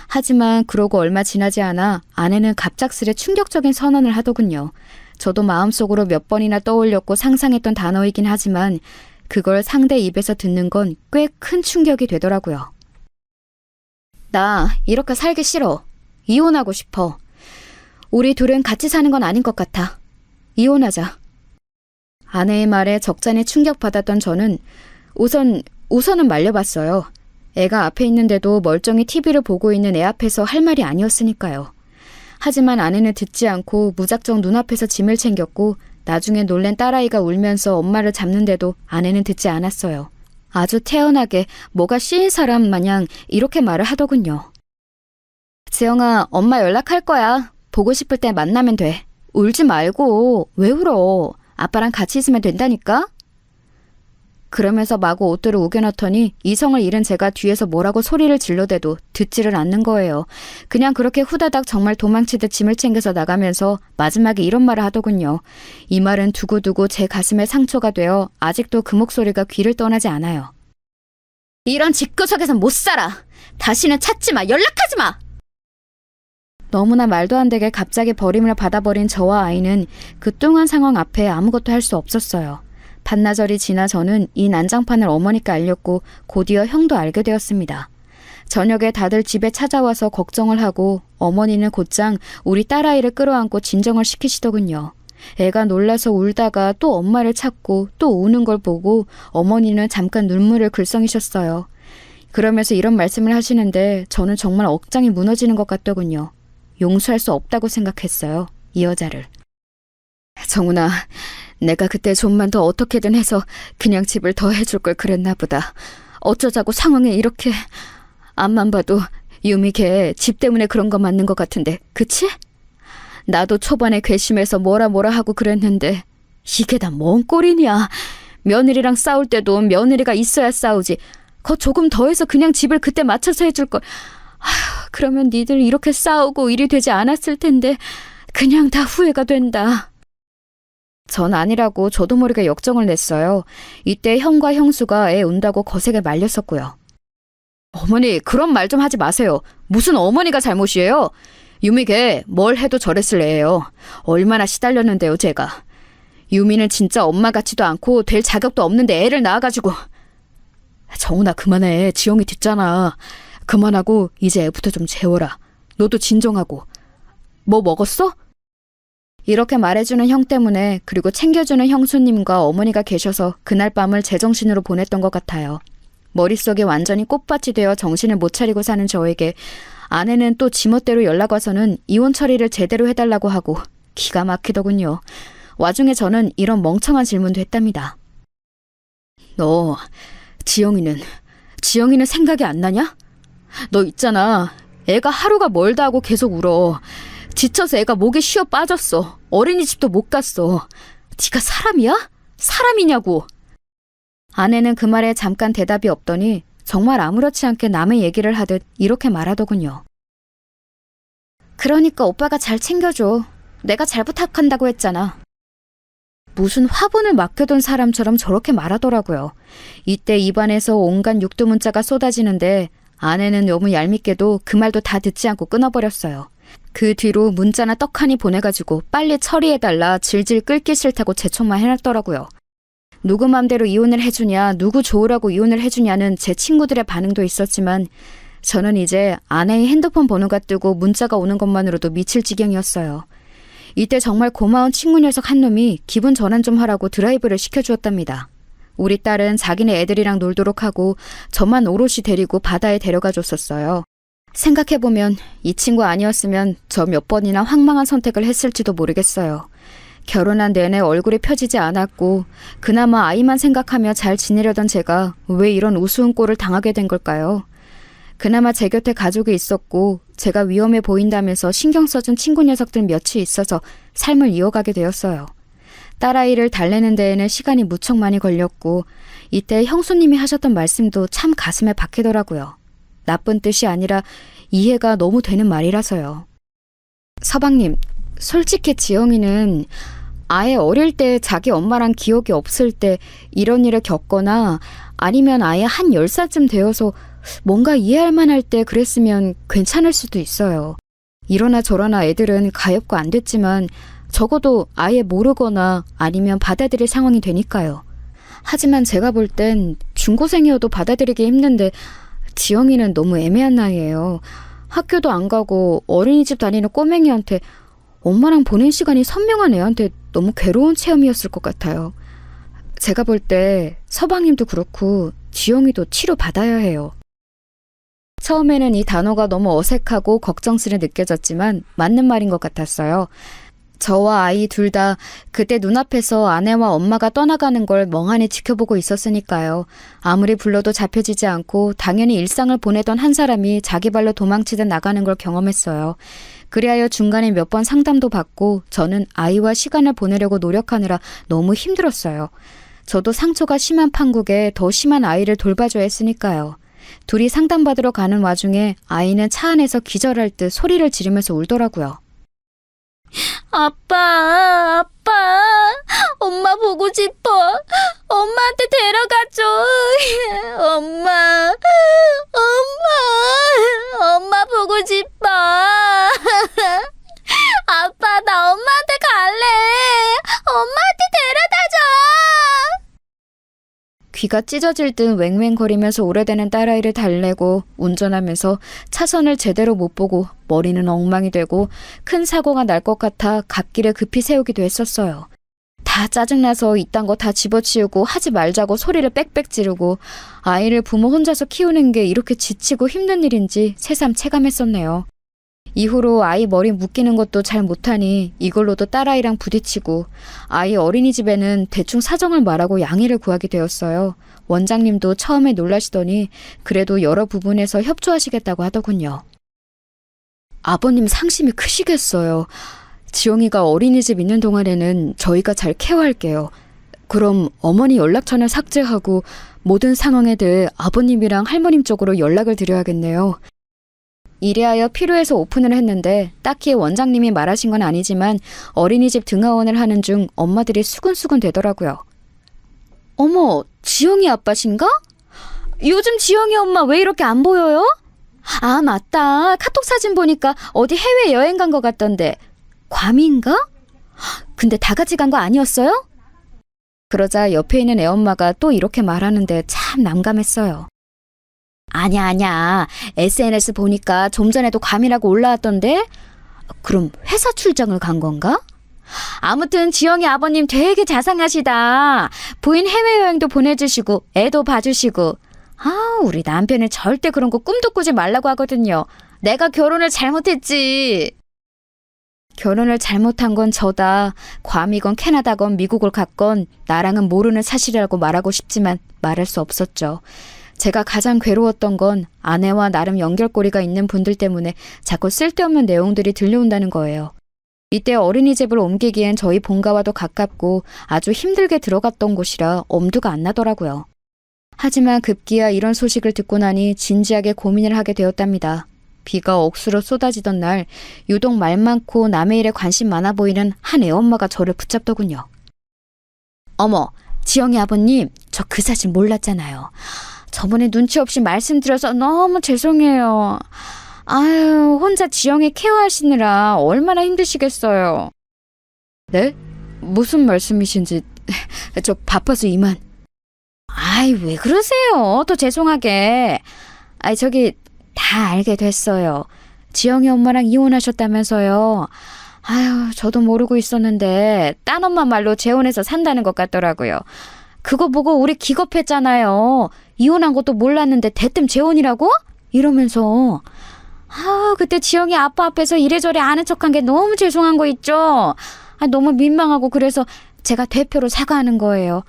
하지만 그러고 얼마 지나지 않아 아내는 갑작스레 충격적인 선언을 하더군요. 저도 마음속으로 몇 번이나 떠올렸고 상상했던 단어이긴 하지만 그걸 상대 입에서 듣는 건 꽤 큰 충격이 되더라고요. 나 이렇게 살기 싫어. 이혼하고 싶어. 우리 둘은 같이 사는 건 아닌 것 같아. 이혼하자. 아내의 말에 적잖이 충격받았던 저는 우선은 말려봤어요. 애가 앞에 있는데도 멀쩡히 TV를 보고 있는 애 앞에서 할 말이 아니었으니까요. 하지만 아내는 듣지 않고 무작정 눈앞에서 짐을 챙겼고 나중에 놀란 딸아이가 울면서 엄마를 잡는데도 아내는 듣지 않았어요. 아주 태연하게 뭐가 씌인 사람 마냥 이렇게 말을 하더군요. 지영아, 엄마 연락할 거야. 보고 싶을 때 만나면 돼. 울지 말고. 왜 울어? 아빠랑 같이 있으면 된다니까? 그러면서 마구 옷들을 우겨넣더니 이성을 잃은 제가 뒤에서 뭐라고 소리를 질러대도 듣지를 않는 거예요. 그냥 그렇게 후다닥 정말 도망치듯 짐을 챙겨서 나가면서 마지막에 이런 말을 하더군요. 이 말은 두고두고 제 가슴에 상처가 되어 아직도 그 목소리가 귀를 떠나지 않아요. 이런 집구석에선 못 살아. 다시는 찾지 마. 연락하지 마. 너무나 말도 안 되게 갑자기 버림을 받아버린 저와 아이는 그 뚱한 상황 앞에 아무것도 할 수 없었어요. 반나절이 지나 저는 이 난장판을 어머니께 알렸고 곧이어 형도 알게 되었습니다. 저녁에 다들 집에 찾아와서 걱정을 하고 어머니는 곧장 우리 딸아이를 끌어안고 진정을 시키시더군요. 애가 놀라서 울다가 또 엄마를 찾고 또 우는 걸 보고 어머니는 잠깐 눈물을 글썽이셨어요. 그러면서 이런 말씀을 하시는데 저는 정말 억장이 무너지는 것 같더군요. 용서할 수 없다고 생각했어요. 이 여자를. 정훈아, 내가 그때 좀만 더 어떻게든 해서 그냥 집을 더 해줄 걸 그랬나 보다. 어쩌자고 상황이 이렇게. 앞만 봐도 유미 걔 집 때문에 그런 거 맞는 것 같은데, 그치? 나도 초반에 괘씸해서 뭐라 하고 그랬는데 이게 다 뭔 꼴이냐. 며느리랑 싸울 때도 며느리가 있어야 싸우지. 조금 더해서 그냥 집을 그때 맞춰서 해줄 걸. 그러면 니들 이렇게 싸우고 일이 되지 않았을 텐데 그냥 다 후회가 된다. 전 아니라고 저도 모르게 역정을 냈어요. 이때 형과 형수가 애 운다고 거세게 말렸었고요. 어머니, 그런 말 좀 하지 마세요. 무슨 어머니가 잘못이에요? 유미 걔 뭘 해도 저랬을 애예요. 얼마나 시달렸는데요, 제가. 유미는 진짜 엄마 같지도 않고 될 자격도 없는데 애를 낳아가지고. 정훈아, 그만해. 지영이 듣잖아. 그만하고 이제 애부터 좀 재워라. 너도 진정하고. 뭐 먹었어? 이렇게 말해주는 형 때문에, 그리고 챙겨주는 형수님과 어머니가 계셔서 그날 밤을 제정신으로 보냈던 것 같아요. 머릿속이 완전히 꽃밭이 되어 정신을 못 차리고 사는 저에게 아내는 또 지멋대로 연락 와서는 이혼 처리를 제대로 해달라고 하고 기가 막히더군요. 와중에 저는 이런 멍청한 질문도 했답니다. 너 지영이는 생각이 안 나냐? 너 있잖아. 애가 하루가 멀다 하고 계속 울어. 지쳐서 애가 목에 쉬어 빠졌어. 어린이집도 못 갔어. 네가 사람이야? 사람이냐고. 아내는 그 말에 잠깐 대답이 없더니 정말 아무렇지 않게 남의 얘기를 하듯 이렇게 말하더군요. 그러니까 오빠가 잘 챙겨줘. 내가 잘 부탁한다고 했잖아. 무슨 화분을 맡겨둔 사람처럼 저렇게 말하더라고요. 이때 입안에서 온갖 육두문자가 쏟아지는데 아내는 너무 얄밉게도 그 말도 다 듣지 않고 끊어버렸어요. 그 뒤로 문자나 떡하니 보내가지고 빨리 처리해달라 질질 끌기 싫다고 재촉만 해놨더라고요. 누구 맘대로 이혼을 해주냐, 누구 좋으라고 이혼을 해주냐는 제 친구들의 반응도 있었지만 저는 이제 아내의 핸드폰 번호가 뜨고 문자가 오는 것만으로도 미칠 지경이었어요. 이때 정말 고마운 친구 녀석 한 놈이 기분 전환 좀 하라고 드라이브를 시켜주었답니다. 우리 딸은 자기네 애들이랑 놀도록 하고 저만 오롯이 데리고 바다에 데려가 줬었어요. 생각해보면 이 친구 아니었으면 저 몇 번이나 황망한 선택을 했을지도 모르겠어요. 결혼한 내내 얼굴이 펴지지 않았고 그나마 아이만 생각하며 잘 지내려던 제가 왜 이런 우스운 꼴을 당하게 된 걸까요? 그나마 제 곁에 가족이 있었고 제가 위험해 보인다면서 신경 써준 친구 녀석들 몇이 있어서 삶을 이어가게 되었어요. 딸아이를 달래는 데에는 시간이 무척 많이 걸렸고 이때 형수님이 하셨던 말씀도 참 가슴에 박히더라고요. 나쁜 뜻이 아니라 이해가 너무 되는 말이라서요. 서방님, 솔직히 지영이는 아예 어릴 때 자기 엄마랑 기억이 없을 때 이런 일을 겪거나 아니면 아예 한 10살쯤 되어서 뭔가 이해할 만할 때 그랬으면 괜찮을 수도 있어요. 이러나 저러나 애들은 가엾고 안 됐지만 적어도 아예 모르거나 아니면 받아들일 상황이 되니까요. 하지만 제가 볼 땐 중고생이어도 받아들이기 힘든데 지영이는 너무 애매한 나이예요. 학교도 안 가고 어린이집 다니는 꼬맹이한테 엄마랑 보낸 시간이 선명한 애한테 너무 괴로운 체험이었을 것 같아요. 제가 볼 때 서방님도 그렇고 지영이도 치료받아야 해요. 처음에는 이 단어가 너무 어색하고 걱정스레 느껴졌지만 맞는 말인 것 같았어요. 저와 아이 둘 다 그때 눈앞에서 아내와 엄마가 떠나가는 걸 멍하니 지켜보고 있었으니까요. 아무리 불러도 잡혀지지 않고 당연히 일상을 보내던 한 사람이 자기 발로 도망치듯 나가는 걸 경험했어요. 그리하여 중간에 몇 번 상담도 받고 저는 아이와 시간을 보내려고 노력하느라 너무 힘들었어요. 저도 상처가 심한 판국에 더 심한 아이를 돌봐줘야 했으니까요. 둘이 상담받으러 가는 와중에 아이는 차 안에서 기절할 듯 소리를 지르면서 울더라고요. 아빠, 엄마 보고 싶어. 엄마한테 데려가줘. 엄마 보고 싶어. 아빠, 나 엄마한테 갈래. 엄마한테 데려다줘. 귀가 찢어질 듯 웽웽거리면서 오래되는 딸아이를 달래고 운전하면서 차선을 제대로 못 보고 머리는 엉망이 되고 큰 사고가 날 것 같아 갓길에 급히 세우기도 했었어요. 다 짜증나서 이딴 거 다 집어치우고 하지 말자고 소리를 빽빽 지르고 아이를 부모 혼자서 키우는 게 이렇게 지치고 힘든 일인지 새삼 체감했었네요. 이후로 아이 머리 묶이는 것도 잘 못하니 이걸로도 딸아이랑 부딪히고 아이 어린이집에는 대충 사정을 말하고 양해를 구하게 되었어요. 원장님도 처음에 놀라시더니 그래도 여러 부분에서 협조하시겠다고 하더군요. 아버님 상심이 크시겠어요. 지영이가 어린이집 있는 동안에는 저희가 잘 케어할게요. 그럼 어머니 연락처는 삭제하고 모든 상황에 대해 아버님이랑 할머님 쪽으로 연락을 드려야겠네요. 이래하여 필요해서 오픈을 했는데 딱히 원장님이 말하신 건 아니지만 어린이집 등하원을 하는 중 엄마들이 수근수근 되더라고요. 어머, 지영이 아빠신가? 요즘 지영이 엄마 왜 이렇게 안 보여요? 아, 맞다. 카톡 사진 보니까 어디 해외 여행 간 것 같던데. 괌인가? 근데 다 같이 간 거 아니었어요? 그러자 옆에 있는 애엄마가 또 이렇게 말하는데 참 난감했어요. 아니야. SNS 보니까 좀 전에도 괌이라고 올라왔던데? 그럼 회사 출장을 간 건가? 아무튼 지영이 아버님 되게 자상하시다. 부인 해외여행도 보내주시고 애도 봐주시고. 우리 남편은 절대 그런 거 꿈도 꾸지 말라고 하거든요. 내가 결혼을 잘못했지. 결혼을 잘못한 건 저다. 괌이건 캐나다건 미국을 갔건 나랑은 모르는 사실이라고 말하고 싶지만 말할 수 없었죠. 제가 가장 괴로웠던 건 아내와 나름 연결고리가 있는 분들 때문에 자꾸 쓸데없는 내용들이 들려온다는 거예요. 이때 어린이집을 옮기기엔 저희 본가와도 가깝고 아주 힘들게 들어갔던 곳이라 엄두가 안 나더라고요. 하지만 급기야 이런 소식을 듣고 나니 진지하게 고민을 하게 되었답니다. 비가 억수로 쏟아지던 날 유독 말 많고 남의 일에 관심 많아 보이는 한 애엄마가 저를 붙잡더군요. 어머, 지영이 아버님, 저 그 사실 몰랐잖아요. 저번에 눈치 없이 말씀드려서 너무 죄송해요. 아유, 혼자 지영이 케어하시느라 얼마나 힘드시겠어요. 네? 무슨 말씀이신지 저 바빠서 이만. 아이, 왜 그러세요? 더 죄송하게. 저기 다 알게 됐어요. 지영이 엄마랑 이혼하셨다면서요. 아유, 저도 모르고 있었는데 딴 엄마 말로 재혼해서 산다는 것 같더라고요. 그거 보고 우리 기겁했잖아요. 이혼한 것도 몰랐는데 대뜸 재혼이라고? 이러면서. 그때 지영이 아빠 앞에서 이래저래 아는 척한 게 너무 죄송한 거 있죠? 너무 민망하고 그래서 제가 대표로 사과하는 거예요.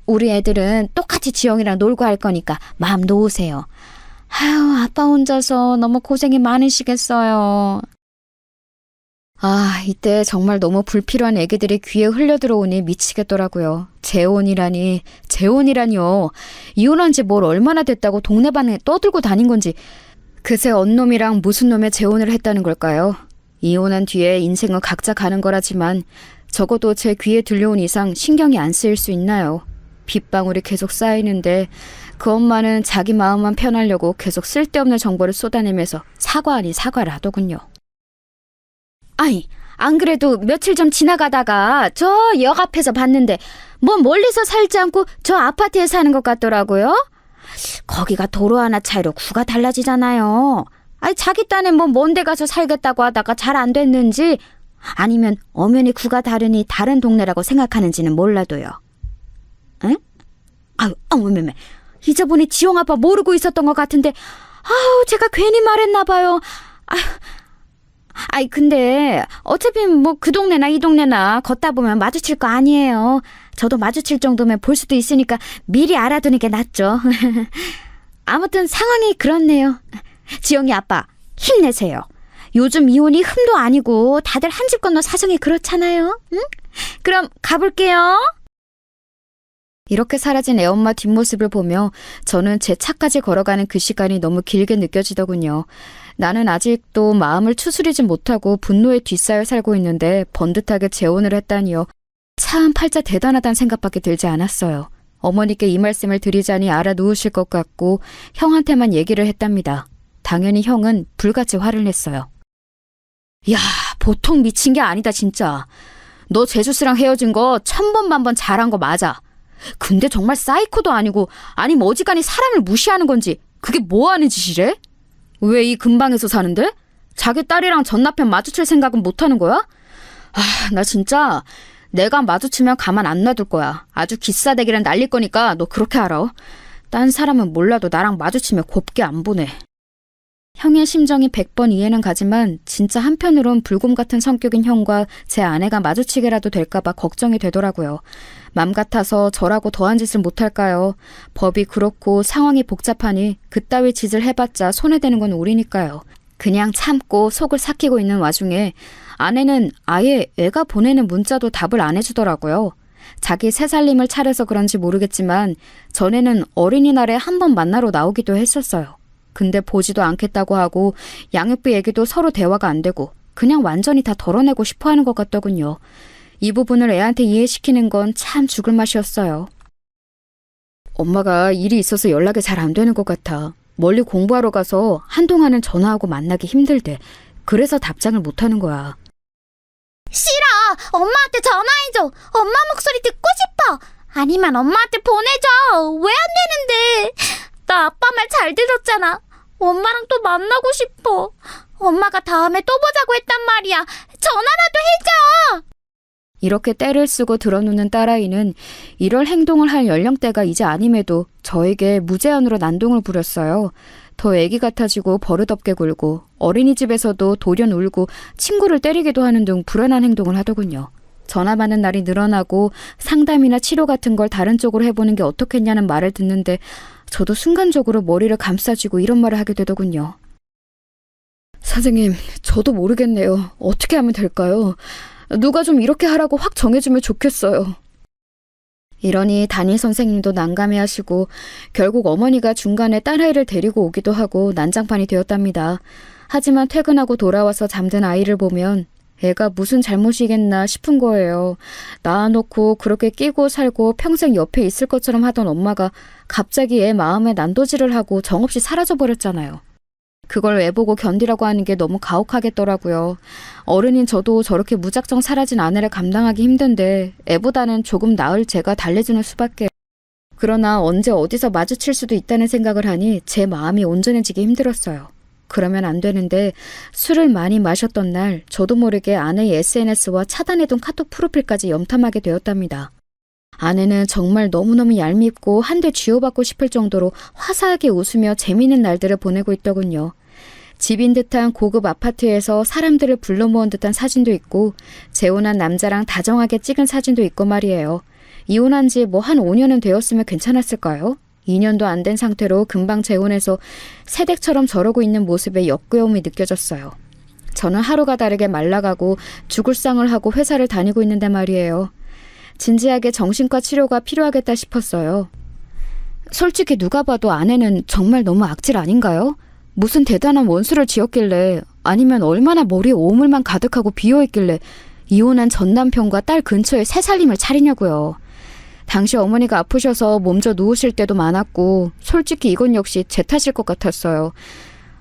우리 애들은 똑같이 지영이랑 놀고 할 거니까 마음 놓으세요. 아빠 혼자서 너무 고생이 많으시겠어요. 이때 정말 너무 불필요한 애기들이 귀에 흘려들어오니 미치겠더라고요. 재혼이라니요. 이혼한 지 뭘 얼마나 됐다고 동네방에 떠들고 다닌 건지. 그새 언놈이랑 무슨 놈의 재혼을 했다는 걸까요? 이혼한 뒤에 인생은 각자 가는 거라지만 적어도 제 귀에 들려온 이상 신경이 안 쓰일 수 있나요? 빗방울이 계속 쌓이는데 그 엄마는 자기 마음만 편하려고 계속 쓸데없는 정보를 쏟아내면서 사과 아닌 사과를 하더군요. 안 그래도 며칠 전 지나가다가 저 역 앞에서 봤는데 뭐 멀리서 살지 않고 저 아파트에 사는 것 같더라고요. 거기가 도로 하나 차이로 구가 달라지잖아요. 자기 딴에 뭐 먼 데 가서 살겠다고 하다가 잘 안 됐는지 아니면 엄연히 구가 다르니 다른 동네라고 생각하는지는 몰라도요. 응? 어머머머. 잊어보니 지영 아빠 모르고 있었던 것 같은데 제가 괜히 말했나 봐요. 근데 어차피 뭐 그 동네나 이 동네나 걷다 보면 마주칠 거 아니에요. 저도 마주칠 정도면 볼 수도 있으니까 미리 알아두는 게 낫죠. 아무튼 상황이 그렇네요. 지영이 아빠 힘내세요. 요즘 이혼이 흠도 아니고 다들 한 집 건너 사정이 그렇잖아요. 응? 그럼 가볼게요. 이렇게 사라진 애엄마 뒷모습을 보며 저는 제 차까지 걸어가는 그 시간이 너무 길게 느껴지더군요. 나는 아직도 마음을 추스리지 못하고 분노에 뒤싸여 살고 있는데 번듯하게 재혼을 했다니요. 참 팔자 대단하다는 생각밖에 들지 않았어요. 어머니께 이 말씀을 드리자니 알아놓으실 것 같고 형한테만 얘기를 했답니다. 당연히 형은 불같이 화를 냈어요. 야, 보통 미친 게 아니다 진짜. 너 제주스랑 헤어진 거 1000번 만번 잘한 거 맞아. 근데 정말 사이코도 아니고 아니면 어지간히 사람을 무시하는 건지 그게 뭐 하는 짓이래? 왜 이 근방에서 사는데? 자기 딸이랑 전 남편 마주칠 생각은 못하는 거야? 나 진짜 내가 마주치면 가만 안 놔둘 거야. 아주 기싸대기를 날릴 거니까 너 그렇게 알아. 딴 사람은 몰라도 나랑 마주치면 곱게 안 보내. 형의 심정이 100번 이해는 가지만 진짜 한편으론 불곰 같은 성격인 형과 제 아내가 마주치게라도 될까봐 걱정이 되더라고요. 맘 같아서 저라고 더한 짓을 못할까요? 법이 그렇고 상황이 복잡하니 그따위 짓을 해봤자 손해되는 건 우리니까요. 그냥 참고 속을 삭히고 있는 와중에 아내는 아예 애가 보내는 문자도 답을 안 해주더라고요. 자기 새살림을 차려서 그런지 모르겠지만 전에는 어린이날에 한 번 만나러 나오기도 했었어요. 근데 보지도 않겠다고 하고 양육비 얘기도 서로 대화가 안 되고 그냥 완전히 다 덜어내고 싶어 하는 것 같더군요. 이 부분을 애한테 이해시키는 건 참 죽을 맛이었어요. 엄마가 일이 있어서 연락이 잘 안 되는 것 같아. 멀리 공부하러 가서 한동안은 전화하고 만나기 힘들대. 그래서 답장을 못 하는 거야. 싫어. 엄마한테 전화해줘. 엄마 목소리 듣고 싶어. 아니면 엄마한테 보내줘. 왜 안 되는데? 나 아빠 말 잘 들었잖아. 엄마랑 또 만나고 싶어. 엄마가 다음에 또 보자고 했단 말이야. 전화라도 해줘. 이렇게 떼를 쓰고 들어놓는 딸아이는 이럴 행동을 할 연령대가 이제 아님에도 저에게 무제한으로 난동을 부렸어요. 더 애기 같아지고 버릇없게 굴고 어린이집에서도 돌연 울고 친구를 때리기도 하는 등 불안한 행동을 하더군요. 전화 받는 날이 늘어나고 상담이나 치료 같은 걸 다른 쪽으로 해보는 게 어떻겠냐는 말을 듣는데 저도 순간적으로 머리를 감싸쥐고 이런 말을 하게 되더군요. 선생님, 저도 모르겠네요. 어떻게 하면 될까요? 누가 좀 이렇게 하라고 확 정해주면 좋겠어요. 이러니 담임 선생님도 난감해하시고 결국 어머니가 중간에 딸아이를 데리고 오기도 하고 난장판이 되었답니다. 하지만 퇴근하고 돌아와서 잠든 아이를 보면 애가 무슨 잘못이겠나 싶은 거예요. 낳아놓고 그렇게 끼고 살고 평생 옆에 있을 것처럼 하던 엄마가 갑자기 애 마음에 난도질을 하고 정없이 사라져버렸잖아요. 그걸 애 보고 견디라고 하는 게 너무 가혹하겠더라고요. 어른인 저도 저렇게 무작정 사라진 아내를 감당하기 힘든데 애보다는 조금 나을 제가 달래주는 수밖에. 그러나 언제 어디서 마주칠 수도 있다는 생각을 하니 제 마음이 온전해지기 힘들었어요. 그러면 안 되는데 술을 많이 마셨던 날 저도 모르게 아내의 SNS와 차단해둔 카톡 프로필까지 염탐하게 되었답니다. 아내는 정말 너무너무 얄밉고 한 대 쥐어받고 싶을 정도로 화사하게 웃으며 재미있는 날들을 보내고 있더군요. 집인 듯한 고급 아파트에서 사람들을 불러 모은 듯한 사진도 있고 재혼한 남자랑 다정하게 찍은 사진도 있고 말이에요. 이혼한 지 뭐 한 5년은 되었으면 괜찮았을까요? 2년도 안 된 상태로 금방 재혼해서 새댁처럼 저러고 있는 모습에 역겨움이 느껴졌어요. 저는 하루가 다르게 말라가고 죽을 상을 하고 회사를 다니고 있는데 말이에요. 진지하게 정신과 치료가 필요하겠다 싶었어요. 솔직히 누가 봐도 아내는 정말 너무 악질 아닌가요? 무슨 대단한 원수를 지었길래 아니면 얼마나 머리에 오물만 가득하고 비어있길래 이혼한 전 남편과 딸 근처에 새 살림을 차리냐고요. 당시 어머니가 아프셔서 몸져 누우실 때도 많았고 솔직히 이건 역시 제 탓일 것 같았어요.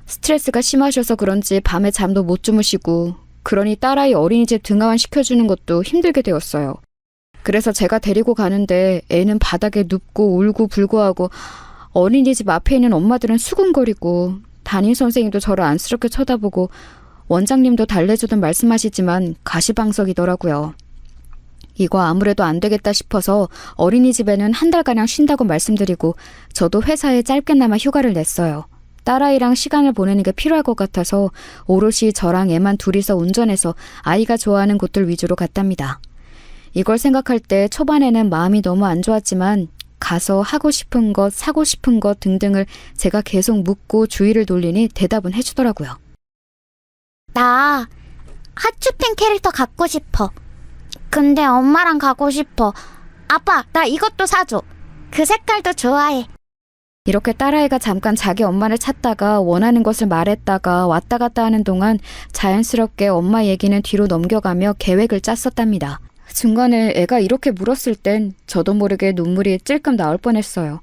스트레스가 심하셔서 그런지 밤에 잠도 못 주무시고 그러니 딸아이 어린이집 등하원 시켜주는 것도 힘들게 되었어요. 그래서 제가 데리고 가는데 애는 바닥에 눕고 울고 불고하고 어린이집 앞에 있는 엄마들은 수군거리고 담임 선생님도 저를 안쓰럽게 쳐다보고 원장님도 달래주듯 말씀하시지만 가시방석이더라고요. 이거 아무래도 안 되겠다 싶어서 어린이집에는 한 달가량 쉰다고 말씀드리고 저도 회사에 짧게나마 휴가를 냈어요. 딸아이랑 시간을 보내는 게 필요할 것 같아서 오롯이 저랑 애만 둘이서 운전해서 아이가 좋아하는 곳들 위주로 갔답니다. 이걸 생각할 때 초반에는 마음이 너무 안 좋았지만 가서 하고 싶은 것, 사고 싶은 것 등등을 제가 계속 묻고 주의를 돌리니 대답은 해주더라고요. 나 하츄핑 캐릭터 갖고 싶어. 근데 엄마랑 가고 싶어. 아빠, 나 이것도 사줘. 그 색깔도 좋아해. 이렇게 딸아이가 잠깐 자기 엄마를 찾다가 원하는 것을 말했다가 왔다 갔다 하는 동안 자연스럽게 엄마 얘기는 뒤로 넘겨가며 계획을 짰었답니다. 중간에 애가 이렇게 물었을 땐 저도 모르게 눈물이 찔끔 나올 뻔했어요.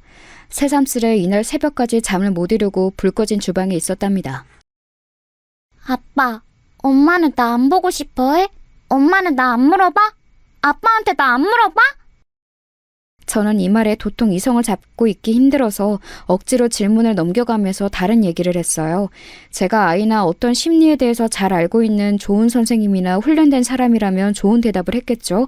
새삼스레 이날 새벽까지 잠을 못 이루고 불 꺼진 주방에 있었답니다. 아빠, 엄마는 나 안 보고 싶어 해? 엄마는 나 안 물어봐? 아빠한테 나 안 물어봐? 저는 이 말에 도통 이성을 잡고 있기 힘들어서 억지로 질문을 넘겨가면서 다른 얘기를 했어요. 제가 아이나 어떤 심리에 대해서 잘 알고 있는 좋은 선생님이나 훈련된 사람이라면 좋은 대답을 했겠죠.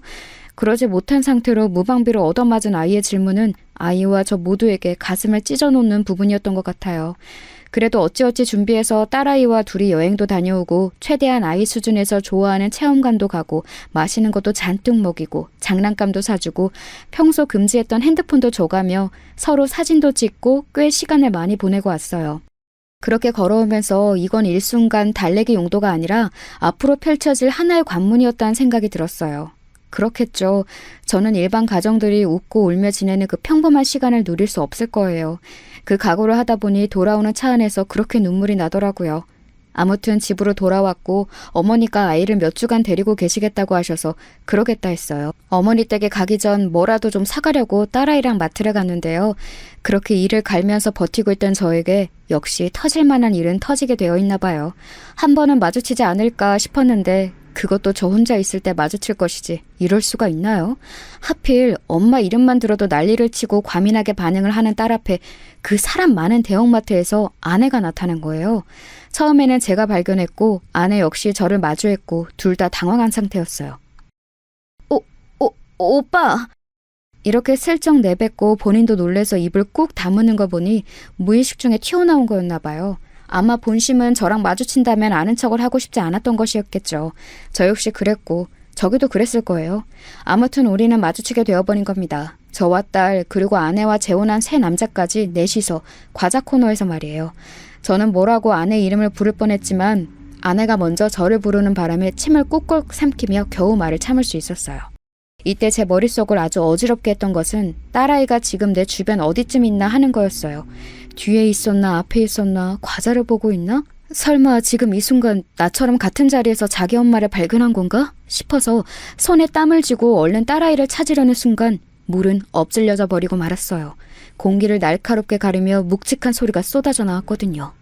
그러지 못한 상태로 무방비로 얻어맞은 아이의 질문은 아이와 저 모두에게 가슴을 찢어놓는 부분이었던 것 같아요. 그래도 어찌어찌 준비해서 딸아이와 둘이 여행도 다녀오고 최대한 아이 수준에서 좋아하는 체험관도 가고 맛있는 것도 잔뜩 먹이고 장난감도 사주고 평소 금지했던 핸드폰도 줘가며 서로 사진도 찍고 꽤 시간을 많이 보내고 왔어요. 그렇게 걸어오면서 이건 일순간 달래기 용도가 아니라 앞으로 펼쳐질 하나의 관문이었다는 생각이 들었어요. 그렇겠죠. 저는 일반 가정들이 웃고 울며 지내는 그 평범한 시간을 누릴 수 없을 거예요. 그 각오를 하다 보니 돌아오는 차 안에서 그렇게 눈물이 나더라고요. 아무튼 집으로 돌아왔고 어머니가 아이를 몇 주간 데리고 계시겠다고 하셔서 그러겠다 했어요. 어머니 댁에 가기 전 뭐라도 좀 사가려고 딸아이랑 마트를 갔는데요. 그렇게 일을 갈면서 버티고 있던 저에게 역시 터질 만한 일은 터지게 되어 있나 봐요. 한 번은 마주치지 않을까 싶었는데 그것도 저 혼자 있을 때 마주칠 것이지 이럴 수가 있나요? 하필 엄마 이름만 들어도 난리를 치고 과민하게 반응을 하는 딸 앞에 그 사람 많은 대형마트에서 아내가 나타난 거예요. 처음에는 제가 발견했고 아내 역시 저를 마주했고 둘 다 당황한 상태였어요. 오빠! 이렇게 슬쩍 내뱉고 본인도 놀래서 입을 꾹 다무는 거 보니 무의식 중에 튀어나온 거였나 봐요. 아마 본심은 저랑 마주친다면 아는 척을 하고 싶지 않았던 것이었겠죠. 저 역시 그랬고 저기도 그랬을 거예요. 아무튼 우리는 마주치게 되어버린 겁니다. 저와 딸 그리고 아내와 재혼한 세 남자까지 넷이서 과자 코너에서 말이에요. 저는 뭐라고 아내 이름을 부를 뻔했지만 아내가 먼저 저를 부르는 바람에 침을 꾹꾹 삼키며 겨우 말을 참을 수 있었어요. 이때 제 머릿속을 아주 어지럽게 했던 것은 딸아이가 지금 내 주변 어디쯤 있나 하는 거였어요. 뒤에 있었나 앞에 있었나 과자를 보고 있나? 설마 지금 이 순간 나처럼 같은 자리에서 자기 엄마를 발견한 건가? 싶어서 손에 땀을 쥐고 얼른 딸아이를 찾으려는 순간 물은 엎질려져 버리고 말았어요. 공기를 날카롭게 가르며 묵직한 소리가 쏟아져 나왔거든요.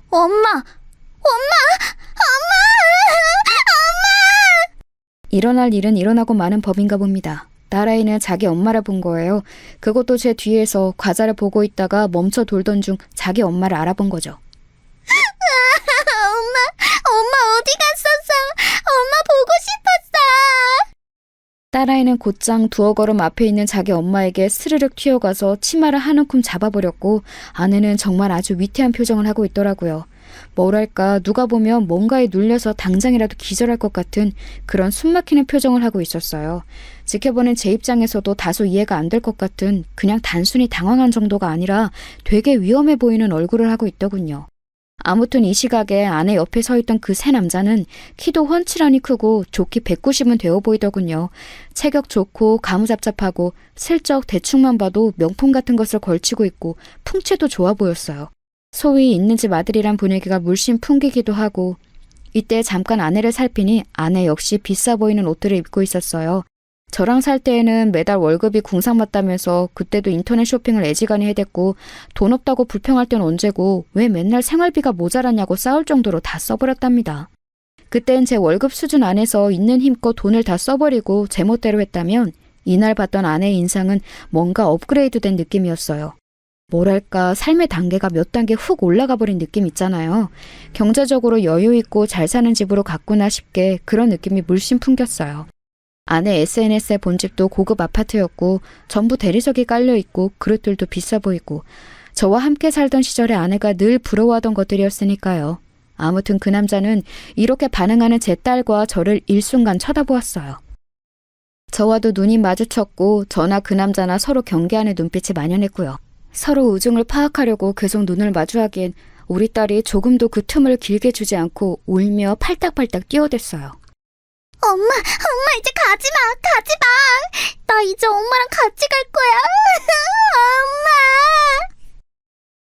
엄마! 일어날 일은 일어나고 마는 법인가 봅니다. 딸아이는 자기 엄마를 본 거예요. 그것도 제 뒤에서 과자를 보고 있다가 멈춰 돌던 중 자기 엄마를 알아본 거죠. 엄마 어디 갔었어? 엄마 보고 싶었어! 딸아이는 곧장 두어 걸음 앞에 있는 자기 엄마에게 스르륵 튀어가서 치마를 한 움큼 잡아버렸고 아내는 정말 아주 위태한 표정을 하고 있더라고요. 뭐랄까 누가 보면 뭔가에 눌려서 당장이라도 기절할 것 같은 그런 숨막히는 표정을 하고 있었어요. 지켜보는 제 입장에서도 다소 이해가 안 될 것 같은 그냥 단순히 당황한 정도가 아니라 되게 위험해 보이는 얼굴을 하고 있더군요. 아무튼 이 시각에 아내 옆에 서 있던 그 세 남자는 키도 훤칠하니 크고 좋기 190은 되어 보이더군요. 체격 좋고 가무잡잡하고 슬쩍 대충만 봐도 명품 같은 것을 걸치고 있고 풍채도 좋아 보였어요. 소위 있는 집 아들이란 분위기가 물씬 풍기기도 하고 이때 잠깐 아내를 살피니 아내 역시 비싸 보이는 옷들을 입고 있었어요. 저랑 살 때에는 매달 월급이 궁상맞다면서 그때도 인터넷 쇼핑을 애지간히 해댔고 돈 없다고 불평할 땐 언제고 왜 맨날 생활비가 모자랐냐고 싸울 정도로 다 써버렸답니다. 그땐 제 월급 수준 안에서 있는 힘껏 돈을 다 써버리고 제멋대로 했다면 이날 봤던 아내의 인상은 뭔가 업그레이드된 느낌이었어요. 뭐랄까 삶의 단계가 몇 단계 훅 올라가 버린 느낌 있잖아요. 경제적으로 여유 있고 잘 사는 집으로 갔구나 싶게 그런 느낌이 물씬 풍겼어요. 아내 SNS에 본 집도 고급 아파트였고 전부 대리석이 깔려있고 그릇들도 비싸 보이고 저와 함께 살던 시절에 아내가 늘 부러워하던 것들이었으니까요. 아무튼 그 남자는 이렇게 반응하는 제 딸과 저를 일순간 쳐다보았어요. 저와도 눈이 마주쳤고 저나 그 남자나 서로 경계하는 눈빛이 만연했고요. 서로 우중을 파악하려고 계속 눈을 마주하기엔 우리 딸이 조금도 그 틈을 길게 주지 않고 울며 팔딱팔딱 뛰어댔어요. 엄마 이제 가지 마! 나 이제 엄마랑 같이 갈 거야! 엄마!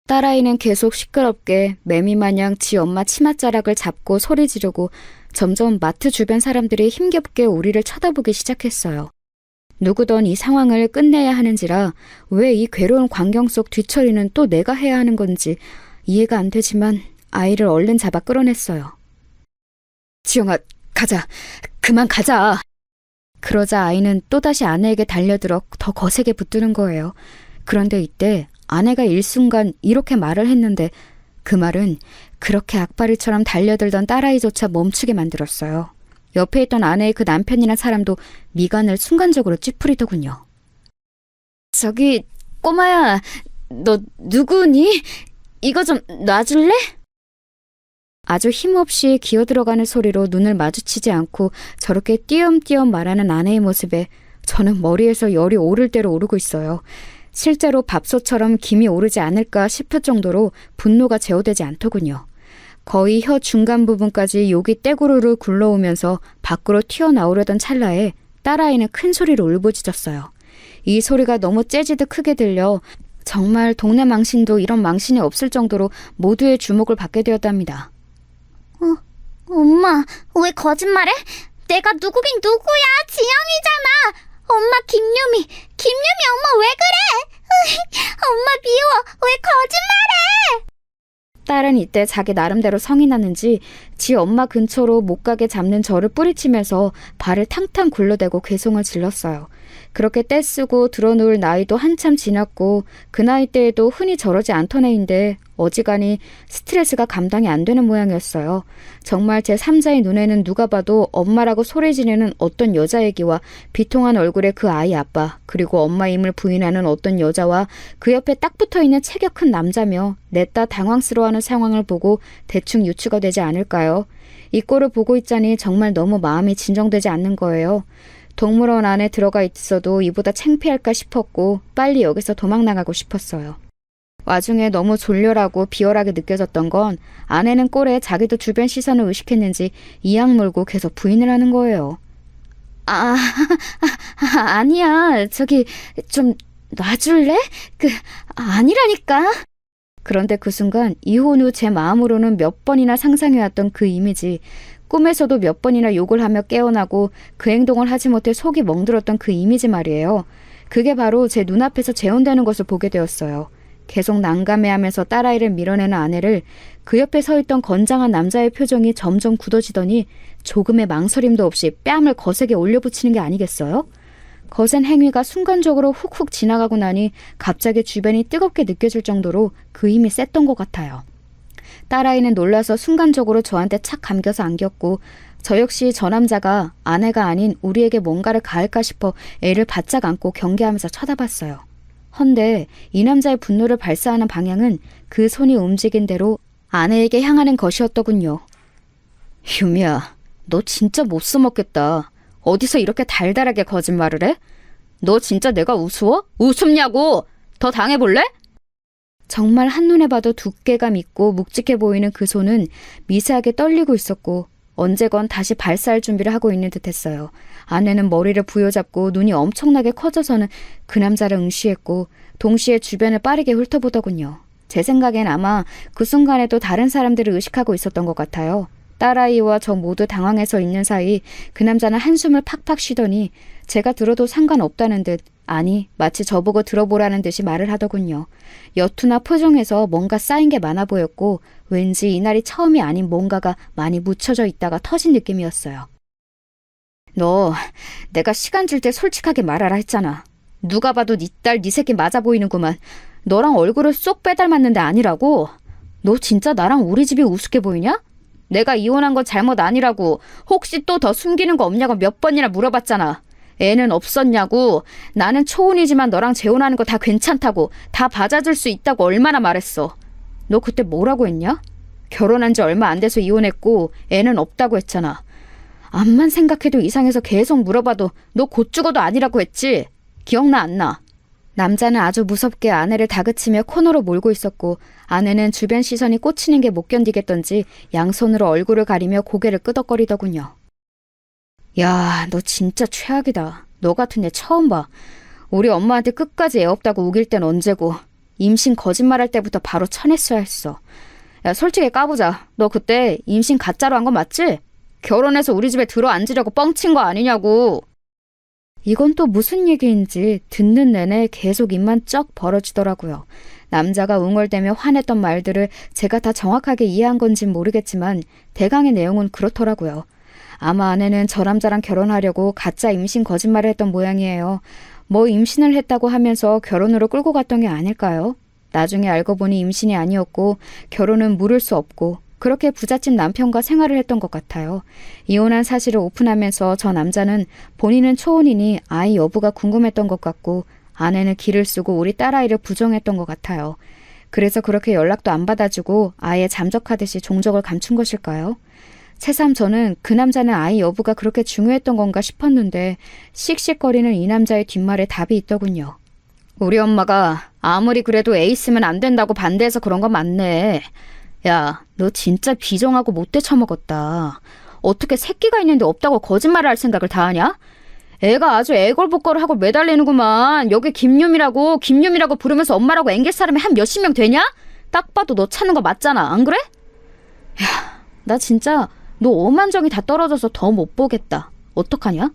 딸아이는 계속 시끄럽게 매미마냥 지 엄마 치맛자락을 잡고 소리 지르고 점점 마트 주변 사람들이 힘겹게 우리를 쳐다보기 시작했어요. 누구든 이 상황을 끝내야 하는지라 왜 이 괴로운 광경 속 뒤처리는 또 내가 해야 하는 건지 이해가 안 되지만 아이를 얼른 잡아 끌어냈어요. 지영아, 가자. 그만 가자. 그러자 아이는 또다시 아내에게 달려들어 더 거세게 붙드는 거예요. 그런데 이때 아내가 일순간 이렇게 말을 했는데 그 말은 그렇게 악바리처럼 달려들던 딸아이조차 멈추게 만들었어요. 옆에 있던 아내의 그 남편이란 사람도 미간을 순간적으로 찌푸리더군요. 저기 꼬마야, 너 누구니? 이거 좀 놔줄래? 아주 힘없이 기어들어가는 소리로 눈을 마주치지 않고 저렇게 띄엄띄엄 말하는 아내의 모습에 저는 머리에서 열이 오를 대로 오르고 있어요. 실제로 밥솥처럼 김이 오르지 않을까 싶을 정도로 분노가 제어되지 않더군요. 거의 혀 중간 부분까지 욕이 떼구르르 굴러오면서 밖으로 튀어나오려던 찰나에 딸아이는 큰 소리로 울부짖었어요. 이 소리가 너무 재지듯 크게 들려 정말 동네 망신도 이런 망신이 없을 정도로 모두의 주목을 받게 되었답니다. 엄마, 왜 거짓말해? 내가 누구긴 누구야? 지영이잖아. 엄마 김유미 엄마 왜 그래? 엄마 미워. 왜 거짓말해? 딸은 이때 자기 나름대로 성이 났는지 지 엄마 근처로 못 가게 잡는 저를 뿌리치면서 발을 탕탕 굴러대고 괴성을 질렀어요. 그렇게 떼쓰고 드러누울 나이도 한참 지났고 그 나이 때에도 흔히 저러지 않던 애인데 어지간히 스트레스가 감당이 안 되는 모양이었어요. 정말 제 3자의 눈에는 누가 봐도 엄마라고 소리 지르는 어떤 여자 얘기와 비통한 얼굴의 그 아이 아빠, 그리고 엄마임을 부인하는 어떤 여자와 그 옆에 딱 붙어있는 체격 큰 남자며 냈다 당황스러워하는 상황을 보고 대충 유추가 되지 않을까요? 이 꼴을 보고 있자니 정말 너무 마음이 진정되지 않는 거예요. 동물원 안에 들어가 있어도 이보다 창피할까 싶었고 빨리 여기서 도망나가고 싶었어요. 와중에 너무 졸렬하고 비열하게 느껴졌던 건 아내는 꼴에 자기도 주변 시선을 의식했는지 이악 물고 계속 부인을 하는 거예요. 아니야. 저기 좀 놔줄래? 아니라니까. 그런데 그 순간 이혼 후 제 마음으로는 몇 번이나 상상해왔던 그 이미지, 꿈에서도 몇 번이나 욕을 하며 깨어나고 그 행동을 하지 못해 속이 멍들었던 그 이미지 말이에요. 그게 바로 제 눈앞에서 재현되는 것을 보게 되었어요. 계속 난감해하면서 딸아이를 밀어내는 아내를 그 옆에 서 있던 건장한 남자의 표정이 점점 굳어지더니 조금의 망설임도 없이 뺨을 거세게 올려붙이는 게 아니겠어요? 거센 행위가 순간적으로 훅훅 지나가고 나니 갑자기 주변이 뜨겁게 느껴질 정도로 그 힘이 셌던 것 같아요. 딸아이는 놀라서 순간적으로 저한테 착 감겨서 안겼고 저 역시 저 남자가 아내가 아닌 우리에게 뭔가를 가할까 싶어 애를 바짝 안고 경계하면서 쳐다봤어요. 헌데 이 남자의 분노를 발사하는 방향은 그 손이 움직인 대로 아내에게 향하는 것이었더군요. 유미야, 너 진짜 못 써먹겠다. 어디서 이렇게 달달하게 거짓말을 해? 너 진짜 내가 우스워? 우습냐고! 더 당해볼래? 정말 한눈에 봐도 두께감 있고 묵직해 보이는 그 손은 미세하게 떨리고 있었고 언제건 다시 발사할 준비를 하고 있는 듯했어요. 아내는 머리를 부여잡고 눈이 엄청나게 커져서는 그 남자를 응시했고 동시에 주변을 빠르게 훑어보더군요. 제 생각엔 아마 그 순간에도 다른 사람들을 의식하고 있었던 것 같아요. 딸아이와 저 모두 당황해서 있는 사이 그 남자는 한숨을 팍팍 쉬더니 제가 들어도 상관없다는 듯, 아니 마치 저보고 들어보라는 듯이 말을 하더군요. 여투나 표정에서 뭔가 쌓인 게 많아 보였고 왠지 이날이 처음이 아닌 뭔가가 많이 묻혀져 있다가 터진 느낌이었어요. 너 내가 시간 줄 때 솔직하게 말하라 했잖아. 누가 봐도 네 딸 네 새끼 맞아 보이는구만. 너랑 얼굴을 쏙 빼닮았는데 아니라고? 너 진짜 나랑 우리 집이 우습게 보이냐? 내가 이혼한 건 잘못 아니라고. 혹시 또 더 숨기는 거 없냐고 몇 번이나 물어봤잖아. 애는 없었냐고. 나는 초혼이지만 너랑 재혼하는 거 다 괜찮다고, 다 받아줄 수 있다고 얼마나 말했어. 너 그때 뭐라고 했냐? 결혼한 지 얼마 안 돼서 이혼했고 애는 없다고 했잖아. 암만 생각해도 이상해서 계속 물어봐도 너 곧 죽어도 아니라고 했지? 기억나 안 나? 남자는 아주 무섭게 아내를 다그치며 코너로 몰고 있었고 아내는 주변 시선이 꽂히는 게 못 견디겠던지 양손으로 얼굴을 가리며 고개를 끄덕거리더군요. 야, 너 진짜 최악이다. 너 같은 애 처음 봐. 우리 엄마한테 끝까지 애 없다고 우길 땐 언제고 임신 거짓말할 때부터 바로 쳐냈어야 했어. 야, 솔직히 까보자. 너 그때 임신 가짜로 한 거 맞지? 결혼해서 우리 집에 들어앉으려고 뻥친 거 아니냐고. 이건 또 무슨 얘기인지 듣는 내내 계속 입만 쩍 벌어지더라고요. 남자가 웅얼대며 화냈던 말들을 제가 다 정확하게 이해한 건진 모르겠지만 대강의 내용은 그렇더라고요. 아마 아내는 저 남자랑 결혼하려고 가짜 임신 거짓말을 했던 모양이에요. 뭐 임신을 했다고 하면서 결혼으로 끌고 갔던 게 아닐까요? 나중에 알고 보니 임신이 아니었고 결혼은 물을 수 없고 그렇게 부잣집 남편과 생활을 했던 것 같아요. 이혼한 사실을 오픈하면서 저 남자는 본인은 초혼이니 아이 여부가 궁금했던 것 같고 아내는 기를 쓰고 우리 딸아이를 부정했던 것 같아요. 그래서 그렇게 연락도 안 받아주고 아예 잠적하듯이 종적을 감춘 것일까요? 새삼 저는 그 남자는 아이 여부가 그렇게 중요했던 건가 싶었는데 씩씩거리는 이 남자의 뒷말에 답이 있더군요. 우리 엄마가 아무리 그래도 애 있으면 안 된다고 반대해서 그런 건 맞네. 야, 너 진짜 비정하고 못돼 처먹었다. 어떻게 새끼가 있는데 없다고 거짓말을 할 생각을 다 하냐? 애가 아주 애걸복걸을 하고 매달리는구만. 여기 김유미라고 부르면서 엄마라고 앵길 사람이 한 몇십 명 되냐? 딱 봐도 너 찾는 거 맞잖아. 안 그래? 야, 나 진짜 너 오만정이 다 떨어져서 더 못 보겠다. 어떡하냐?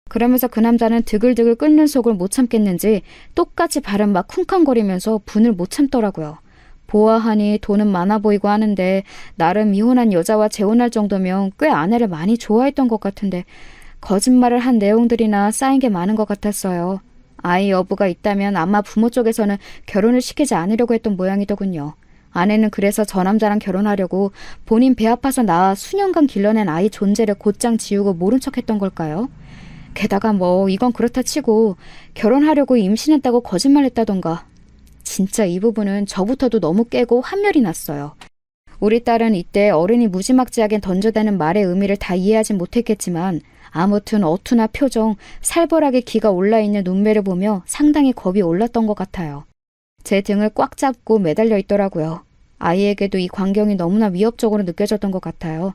그러면서 그 남자는 드글드글 끓는 속을 못 참겠는지 똑같이 발은 막 쿵쾅거리면서 분을 못 참더라고요. 보아하니 돈은 많아 보이고 하는데 나름 이혼한 여자와 재혼할 정도면 꽤 아내를 많이 좋아했던 것 같은데 거짓말을 한 내용들이나 쌓인 게 많은 것 같았어요. 아이 여부가 있다면 아마 부모 쪽에서는 결혼을 시키지 않으려고 했던 모양이더군요. 아내는 그래서 저 남자랑 결혼하려고 본인 배 아파서 낳아 수년간 길러낸 아이 존재를 곧장 지우고 모른 척했던 걸까요? 게다가 뭐 이건 그렇다 치고 결혼하려고 임신했다고 거짓말했다던가. 진짜 이 부분은 저부터도 너무 깨고 환멸이 났어요. 우리 딸은 이때 어른이 무지막지하게 던져대는 말의 의미를 다 이해하진 못했겠지만 아무튼 어투나 표정, 살벌하게 기가 올라있는 눈매를 보며 상당히 겁이 올랐던 것 같아요. 제 등을 꽉 잡고 매달려 있더라고요. 아이에게도 이 광경이 너무나 위협적으로 느껴졌던 것 같아요.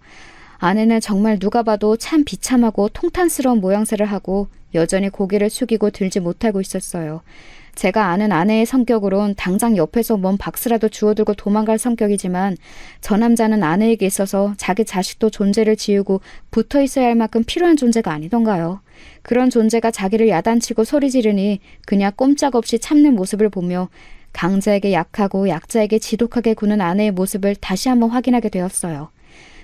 아내는 정말 누가 봐도 참 비참하고 통탄스러운 모양새를 하고 여전히 고개를 숙이고 들지 못하고 있었어요. 제가 아는 아내의 성격으론 당장 옆에서 뭔 박스라도 주워들고 도망갈 성격이지만 저 남자는 아내에게 있어서 자기 자식도 존재를 지우고 붙어 있어야 할 만큼 필요한 존재가 아니던가요. 그런 존재가 자기를 야단치고 소리 지르니 그냥 꼼짝없이 참는 모습을 보며 강자에게 약하고 약자에게 지독하게 구는 아내의 모습을 다시 한번 확인하게 되었어요.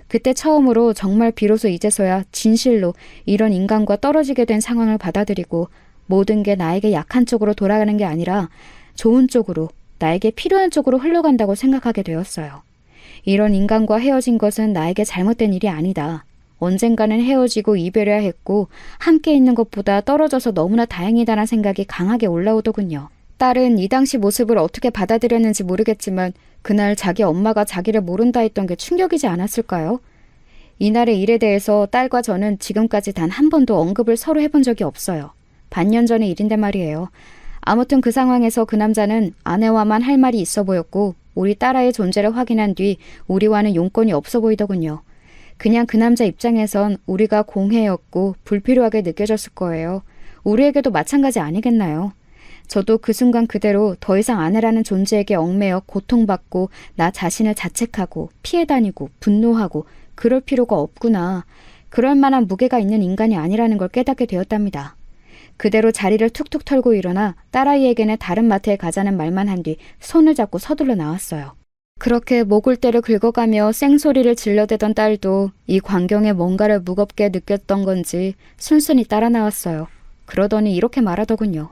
그때 처음으로 정말 비로소 이제서야 진실로 이런 인간과 떨어지게 된 상황을 받아들이고 모든 게 나에게 약한 쪽으로 돌아가는 게 아니라 좋은 쪽으로, 나에게 필요한 쪽으로 흘러간다고 생각하게 되었어요. 이런 인간과 헤어진 것은 나에게 잘못된 일이 아니다. 언젠가는 헤어지고 이별해야 했고 함께 있는 것보다 떨어져서 너무나 다행이다라는 생각이 강하게 올라오더군요. 딸은 이 당시 모습을 어떻게 받아들였는지 모르겠지만 그날 자기 엄마가 자기를 모른다 했던 게 충격이지 않았을까요? 이날의 일에 대해서 딸과 저는 지금까지 단 한 번도 언급을 서로 해본 적이 없어요. 반년 전의 일인데 말이에요. 아무튼 그 상황에서 그 남자는 아내와만 할 말이 있어 보였고 우리 딸아이의 존재를 확인한 뒤 우리와는 용건이 없어 보이더군요. 그냥 그 남자 입장에선 우리가 공해였고 불필요하게 느껴졌을 거예요. 우리에게도 마찬가지 아니겠나요? 저도 그 순간 그대로 더 이상 아내라는 존재에게 얽매여 고통받고 나 자신을 자책하고 피해 다니고 분노하고 그럴 필요가 없구나. 그럴 만한 무게가 있는 인간이 아니라는 걸 깨닫게 되었답니다. 그대로 자리를 툭툭 털고 일어나 딸아이에게는 다른 마트에 가자는 말만 한 뒤 손을 잡고 서둘러 나왔어요. 그렇게 목을대를 긁어가며 쌩소리를 질러대던 딸도 이 광경에 뭔가를 무겁게 느꼈던 건지 순순히 따라 나왔어요. 그러더니 이렇게 말하더군요.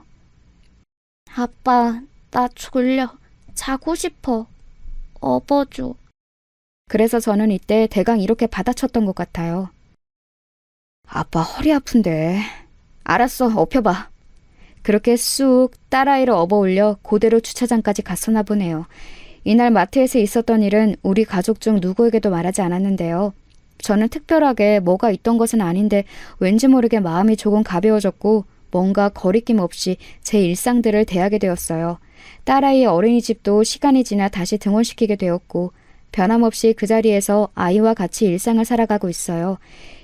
아빠, 나 졸려. 자고 싶어. 업어줘. 그래서 저는 이때 대강 이렇게 받아쳤던 것 같아요. 아빠 허리 아픈데. 알았어, 업혀봐. 그렇게 쑥 딸아이를 업어올려 그대로 주차장까지 갔었나 보네요. 이날 마트에서 있었던 일은 우리 가족 중 누구에게도 말하지 않았는데요. 저는 특별하게 뭐가 있던 것은 아닌데 왠지 모르게 마음이 조금 가벼워졌고 뭔가 거리낌 없이 제 일상들을 대하게 되었어요. 딸아이의 어린이집도 시간이 지나 다시 등원시키게 되었고 변함없이 그 자리에서 아이와 같이 일상을 살아가고 있어요.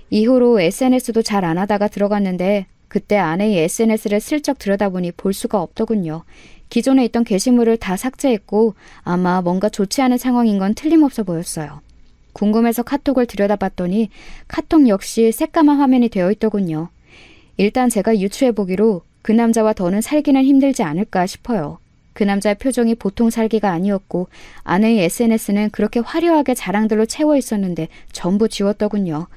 이후로 SNS도 잘 안 하다가 들어갔는데 그때 아내의 SNS를 슬쩍 들여다보니 볼 수가 없더군요. 기존에 있던 게시물을 다 삭제했고 아마 뭔가 좋지 않은 상황인 건 틀림없어 보였어요. 궁금해서 카톡을 들여다봤더니 카톡 역시 새까만 화면이 되어 있더군요. 일단 제가 유추해보기로 그 남자와 더는 살기는 힘들지 않을까 싶어요. 그 남자의 표정이 보통 살기가 아니었고 아내의 SNS는 그렇게 화려하게 자랑들로 채워 있었는데 전부 지웠더군요.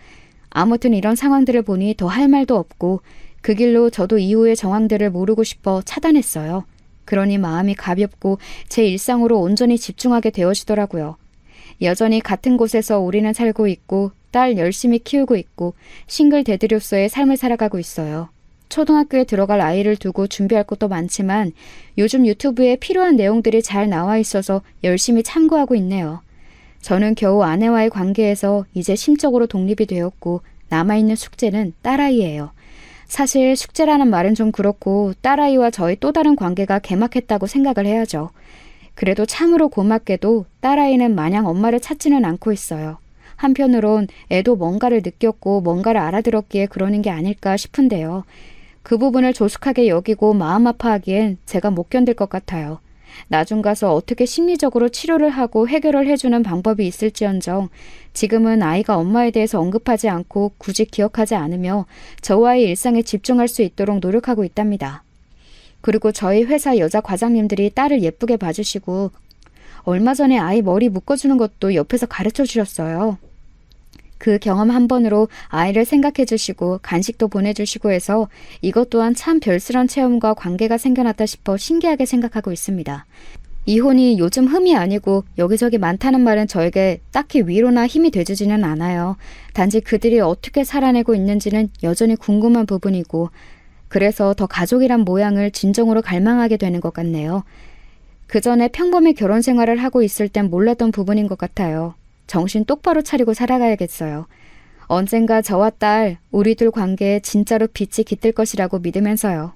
아무튼 이런 상황들을 보니 더 할 말도 없고 그 길로 저도 이후의 정황들을 모르고 싶어 차단했어요. 그러니 마음이 가볍고 제 일상으로 온전히 집중하게 되어지더라고요. 여전히 같은 곳에서 우리는 살고 있고 딸 열심히 키우고 있고 싱글 데드로서의 삶을 살아가고 있어요. 초등학교에 들어갈 아이를 두고 준비할 것도 많지만 요즘 유튜브에 필요한 내용들이 잘 나와 있어서 열심히 참고하고 있네요. 저는 겨우 아내와의 관계에서 이제 심적으로 독립이 되었고 남아있는 숙제는 딸아이예요. 사실 숙제라는 말은 좀 그렇고 딸아이와 저희 또 다른 관계가 개막했다고 생각을 해야죠. 그래도 참으로 고맙게도 딸아이는 마냥 엄마를 찾지는 않고 있어요. 한편으론 애도 뭔가를 느꼈고 뭔가를 알아들었기에 그러는 게 아닐까 싶은데요. 그 부분을 조숙하게 여기고 마음 아파하기엔 제가 못 견딜 것 같아요. 나중 가서 어떻게 심리적으로 치료를 하고 해결을 해주는 방법이 있을지언정 지금은 아이가 엄마에 대해서 언급하지 않고 굳이 기억하지 않으며 저와의 일상에 집중할 수 있도록 노력하고 있답니다. 그리고 저희 회사 여자 과장님들이 딸을 예쁘게 봐주시고 얼마 전에 아이 머리 묶어주는 것도 옆에서 가르쳐 주셨어요. 그 경험 한 번으로 아이를 생각해 주시고 간식도 보내주시고 해서 이것 또한 참 별스런 체험과 관계가 생겨났다 싶어 신기하게 생각하고 있습니다. 이혼이 요즘 흠이 아니고 여기저기 많다는 말은 저에게 딱히 위로나 힘이 돼주지는 않아요. 단지 그들이 어떻게 살아내고 있는지는 여전히 궁금한 부분이고 그래서 더 가족이란 모양을 진정으로 갈망하게 되는 것 같네요. 그 전에 평범히 결혼 생활을 하고 있을 땐 몰랐던 부분인 것 같아요. 정신 똑바로 차리고 살아가야겠어요. 언젠가 저와 딸, 우리 둘 관계에 진짜로 빛이 깃들 것이라고 믿으면서요.